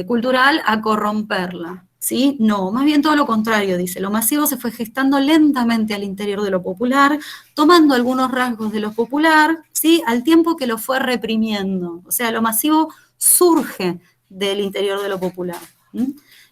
cultural a corromperla, ¿sí? No, más bien todo lo contrario, dice. Lo masivo se fue gestando lentamente al interior de lo popular, tomando algunos rasgos de lo popular, ¿sí? Al tiempo que lo fue reprimiendo. O sea, lo masivo surge del interior de lo popular.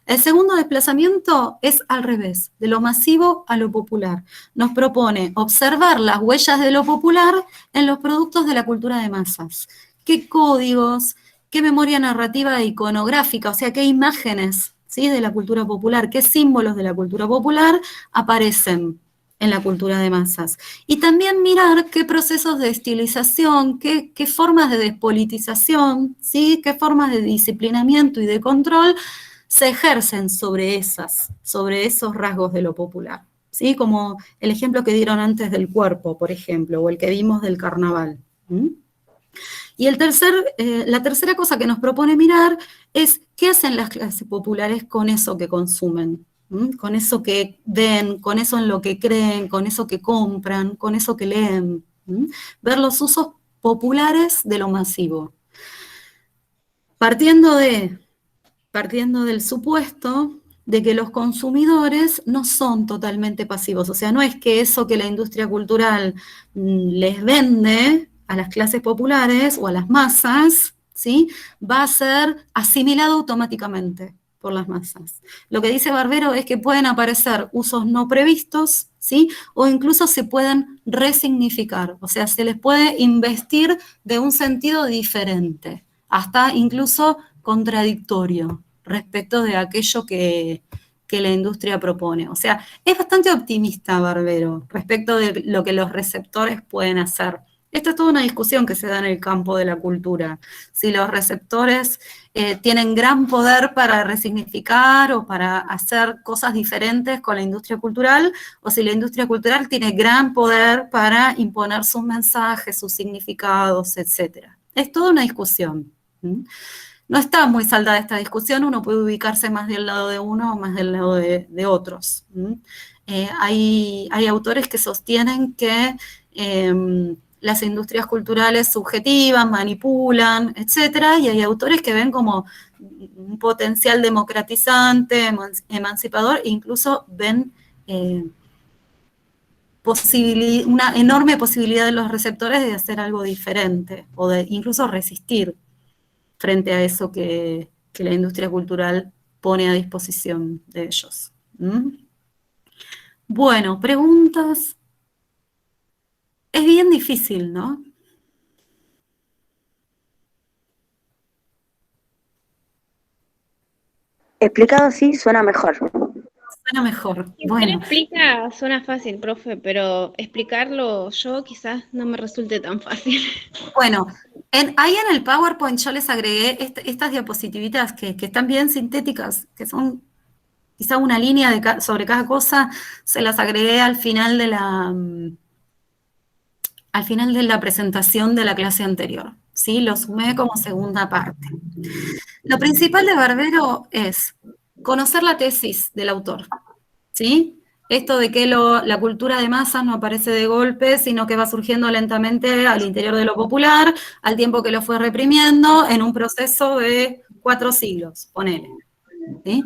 El segundo desplazamiento es al revés, de lo masivo a lo popular. Nos propone observar las huellas de lo popular en los productos de la cultura de masas. ¿Qué códigos, qué memoria narrativa e iconográfica, o sea, qué imágenes, ¿sí?, de la cultura popular, qué símbolos de la cultura popular aparecen en la cultura de masas? Y también mirar qué procesos de estilización, qué formas de despolitización, ¿sí?, qué formas de disciplinamiento y de control se ejercen sobre esos rasgos de lo popular, ¿sí? Como el ejemplo que dieron antes del cuerpo, por ejemplo, o el que vimos del carnaval. Y la tercera cosa que nos propone mirar es qué hacen las clases populares con eso que consumen, con eso que ven, con eso en lo que creen, con eso que compran, con eso que leen. Ver los usos populares de lo masivo. Partiendo del supuesto de que los consumidores no son totalmente pasivos, o sea, no es que eso que la industria cultural les vende a las clases populares o a las masas, ¿sí?, va a ser asimilado automáticamente por las masas. Lo que dice Barbero es que pueden aparecer usos no previstos, ¿sí?, o incluso se pueden resignificar, o sea, se les puede investir de un sentido diferente, hasta incluso contradictorio respecto de aquello que la industria propone. O sea, es bastante optimista Barbero respecto de lo que los receptores pueden hacer. Esta es toda una discusión que se da en el campo de la cultura. Si los receptores tienen gran poder para resignificar o para hacer cosas diferentes con la industria cultural, o si la industria cultural tiene gran poder para imponer sus mensajes, sus significados, etc. Es toda una discusión. No está muy saldada esta discusión, uno puede ubicarse más del lado de uno o más del lado de otros. Hay autores que sostienen que las industrias culturales subjetivan, manipulan, etc., y hay autores que ven como un potencial democratizante, emancipador, e incluso ven una enorme posibilidad de los receptores de hacer algo diferente, o de incluso resistir frente a eso que la industria cultural pone a disposición de ellos. Bueno, preguntas. Es bien difícil, ¿no? Explicado así suena mejor. Suena mejor. Si Bueno. usted explica, suena fácil, profe, pero explicarlo yo quizás no me resulte tan fácil. Bueno, ahí en el PowerPoint yo les agregué estas diapositivitas que están bien sintéticas, que son quizá una línea sobre cada cosa, se las agregué al final de la presentación de la clase anterior, ¿sí? Lo sumé como segunda parte. Lo principal de Barbero es conocer la tesis del autor, ¿sí? Esto de que la cultura de masas no aparece de golpe, sino que va surgiendo lentamente al interior de lo popular, al tiempo que lo fue reprimiendo, en un proceso de 4 siglos, ponele. ¿Sí?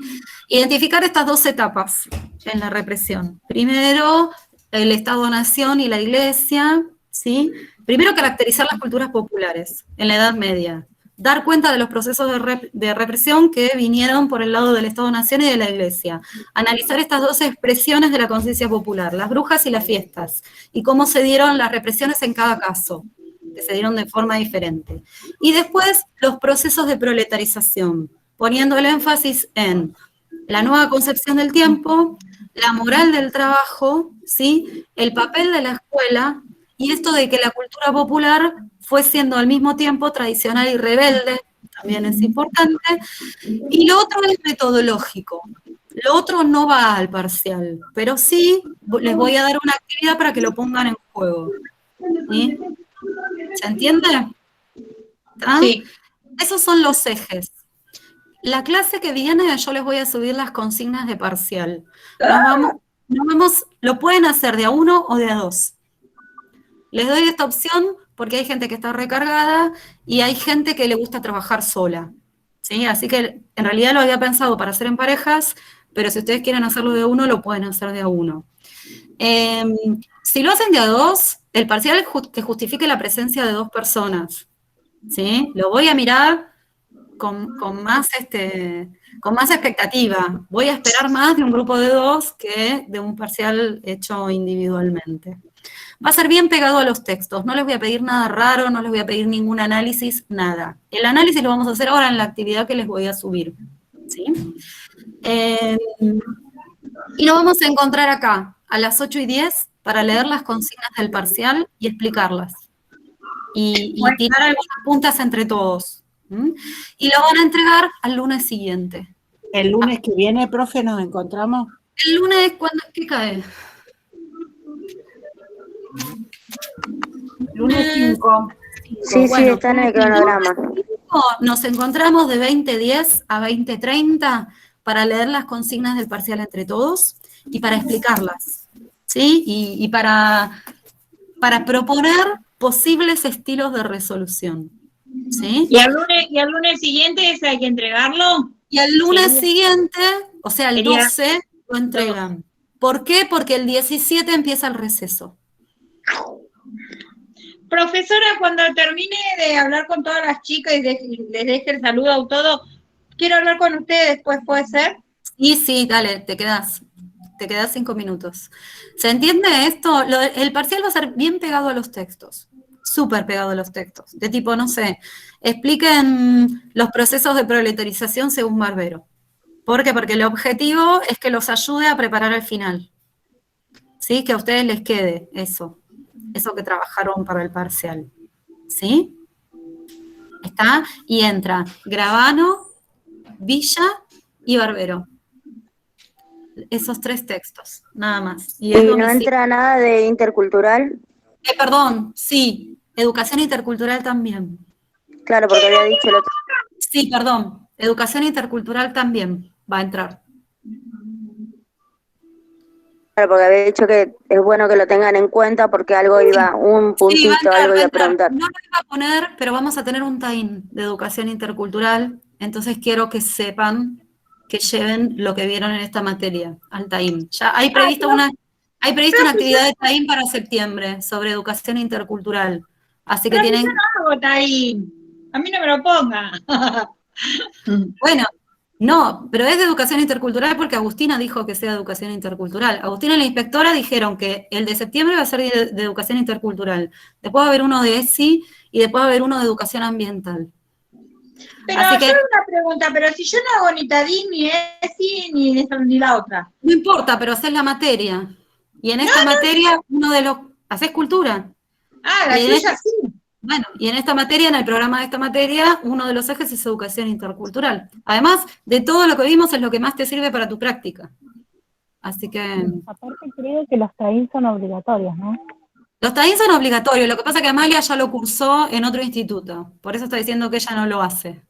Identificar estas 2 etapas en la represión. Primero, el Estado-Nación y la Iglesia, ¿sí? Primero, caracterizar las culturas populares en la Edad Media. Dar cuenta de los procesos de represión que vinieron por el lado del Estado-Nación y de la Iglesia. Analizar estas 2 expresiones de la conciencia popular, las brujas y las fiestas, y cómo se dieron las represiones en cada caso, que se dieron de forma diferente. Y después, los procesos de proletarización, poniendo el énfasis en la nueva concepción del tiempo, la moral del trabajo, ¿sí?, el papel de la escuela, y esto de que la cultura popular fue siendo al mismo tiempo tradicional y rebelde, también es importante, y lo otro es metodológico. Lo otro no va al parcial, pero sí les voy a dar una actividad para que lo pongan en juego. ¿Sí? ¿Se entiende? ¿Ah? Sí. Esos son los ejes. La clase que viene yo les voy a subir las consignas de parcial. Lo pueden hacer de a 1 o de a 2. Les doy esta opción porque hay gente que está recargada y hay gente que le gusta trabajar sola, ¿sí? Así que en realidad lo había pensado para hacer en parejas, pero si ustedes quieren hacerlo de a 1, lo pueden hacer de a 1. Si lo hacen de a 2, el parcial que justifique la presencia de 2 personas, ¿sí? Lo voy a mirar con más expectativa. Voy a esperar más de un grupo de 2 que de un parcial hecho individualmente. Va a ser bien pegado a los textos, no les voy a pedir nada raro, no les voy a pedir ningún análisis, nada. El análisis lo vamos a hacer ahora en la actividad que les voy a subir, ¿sí? Y lo vamos a encontrar acá, a las 8:10, para leer las consignas del parcial y explicarlas. Y tirar algunas puntas entre todos. Y lo van a entregar al lunes siguiente. ¿El lunes que viene, profe, nos encontramos? El lunes, ¿qué cae? Lunes 5. Sí, Bueno, está en el cronograma. nos encontramos de 20:10 a 20:30 para leer las consignas del parcial entre todos y para explicarlas, ¿sí? Y para proponer posibles estilos de resolución, ¿sí? ¿Y al lunes siguiente ese hay que entregarlo? Y el lunes siguiente, o sea, el Sería 12, lo entregan. ¿Por qué? Porque el 17 empieza el receso. Profesora, cuando termine de hablar con todas las chicas y les deje el saludo a todo, quiero hablar con ustedes después, ¿puede ser? Sí, dale, te quedás 5 minutos. ¿Se entiende esto? El parcial va a ser bien pegado a los textos, súper pegado a los textos, de tipo, no sé, expliquen los procesos de proletarización según Barbero. ¿Por qué? Porque el objetivo es que los ayude a preparar el final, ¿sí? Que a ustedes les quede eso que trabajaron para el parcial, ¿sí? ¿Está? Y entra Gravano, Villa y Barbero. Esos 3 textos, nada más. ¿Y no entra nada de intercultural? Perdón, sí, educación intercultural también. Claro, porque había dicho el otro. Sí, perdón, educación intercultural también va a entrar. Claro, porque había dicho que es bueno que lo tengan en cuenta porque algo iba, un puntito, Sí, algo iba a preguntar. No lo iba a poner, pero vamos a tener un TAIN de educación intercultural, entonces quiero que sepan que lleven lo que vieron en esta materia al TAIN. Ya hay prevista una actividad de TAIN para septiembre sobre educación intercultural, así que tienen... Yo no hago TAIN, a mí no me lo ponga. Bueno, no, pero es de educación intercultural porque Agustina dijo que sea educación intercultural. Agustina y la inspectora dijeron que el de septiembre va a ser de educación intercultural. Después va a haber uno de ESI y después va a haber uno de educación ambiental. Pero Así que, yo una pregunta, pero si yo no hago ni TADIN, ni ESI, ni la otra. no importa, pero haces la materia. Y en esta materia, uno de los... ¿Haces cultura? Ah, la Y en tuya sí. Bueno, y en esta materia, en el programa de esta materia, uno de los ejes es educación intercultural. Además, de todo lo que vimos es lo que más te sirve para tu práctica. Así que... Aparte creo que los TAIN son obligatorios, ¿no? Los TAIN son obligatorios, lo que pasa es que Amalia ya lo cursó en otro instituto, por eso está diciendo que ella no lo hace.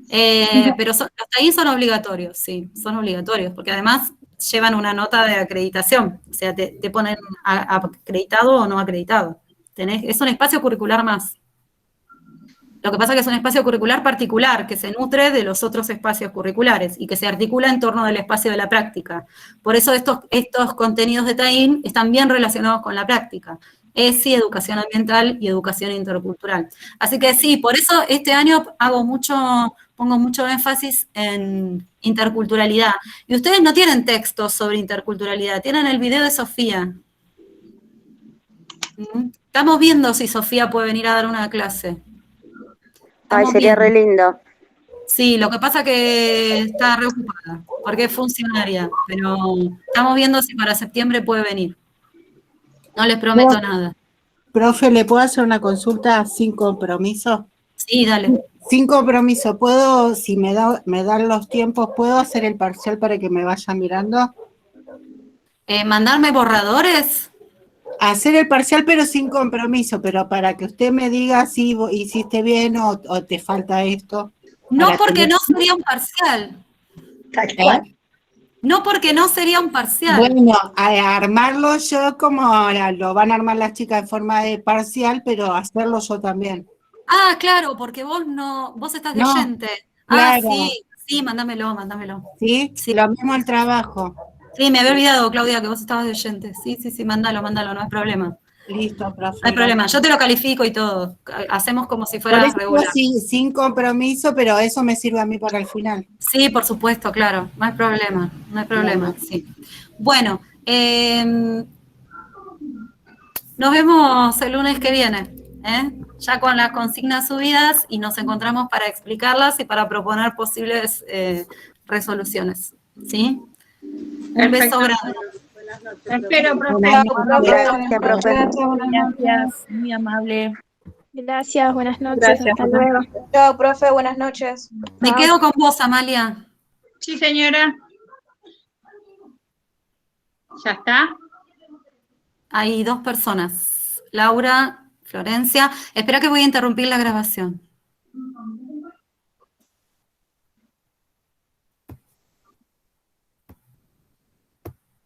Pero los TAIN son obligatorios, sí, son obligatorios, porque además llevan una nota de acreditación, o sea, te ponen acreditado o no acreditado. Es un espacio curricular más. Lo que pasa es que es un espacio curricular particular, que se nutre de los otros espacios curriculares y que se articula en torno del espacio de la práctica. Por eso estos contenidos de TAIN están bien relacionados con la práctica. ESI, educación ambiental y educación intercultural. Así que sí, por eso este año pongo mucho énfasis en interculturalidad. Y ustedes no tienen textos sobre interculturalidad, tienen el video de Sofía. Estamos viendo si Sofía puede venir a dar una clase. Ay, sería re lindo. Sí, lo que pasa que está re ocupada, porque es funcionaria, pero estamos viendo si para septiembre puede venir. No les prometo nada. Profe, ¿le puedo hacer una consulta sin compromiso? Sí, dale. Sin compromiso, ¿puedo, si me dan los tiempos, ¿puedo hacer el parcial para que me vaya mirando? ¿Mandarme borradores? Hacer el parcial pero sin compromiso, pero para que usted me diga si hiciste bien o te falta esto. No, porque no sería un parcial. No, porque no sería un parcial. Bueno, a armarlo yo como ahora lo van a armar las chicas en forma de parcial, pero hacerlo yo también. Ah, claro, porque vos estás de oyente. Claro. Ah, sí, mándamelo. ¿Sí? Lo mismo el trabajo. Sí, me había olvidado, Claudia, que vos estabas de oyente. Sí, mándalo, no hay problema. Listo, profe. No hay problema, yo te lo califico y todo. Hacemos como si fuera regular. Sin compromiso, pero eso me sirve a mí para el final. Sí, por supuesto, claro, no hay problema, sí. Bueno, nos vemos el lunes que viene, ya con las consignas subidas y nos encontramos para explicarlas y para proponer posibles resoluciones, ¿sí? Un beso grande. Espero, profe. Gracias, profe. Gracias, muy amable. Gracias, buenas noches. Gracias, Hasta luego. Chao, profe, buenas noches. Me quedo con vos, Amalia. Sí, señora. ¿Ya está? Hay 2 personas, Laura Florencia. Espera que voy a interrumpir la grabación.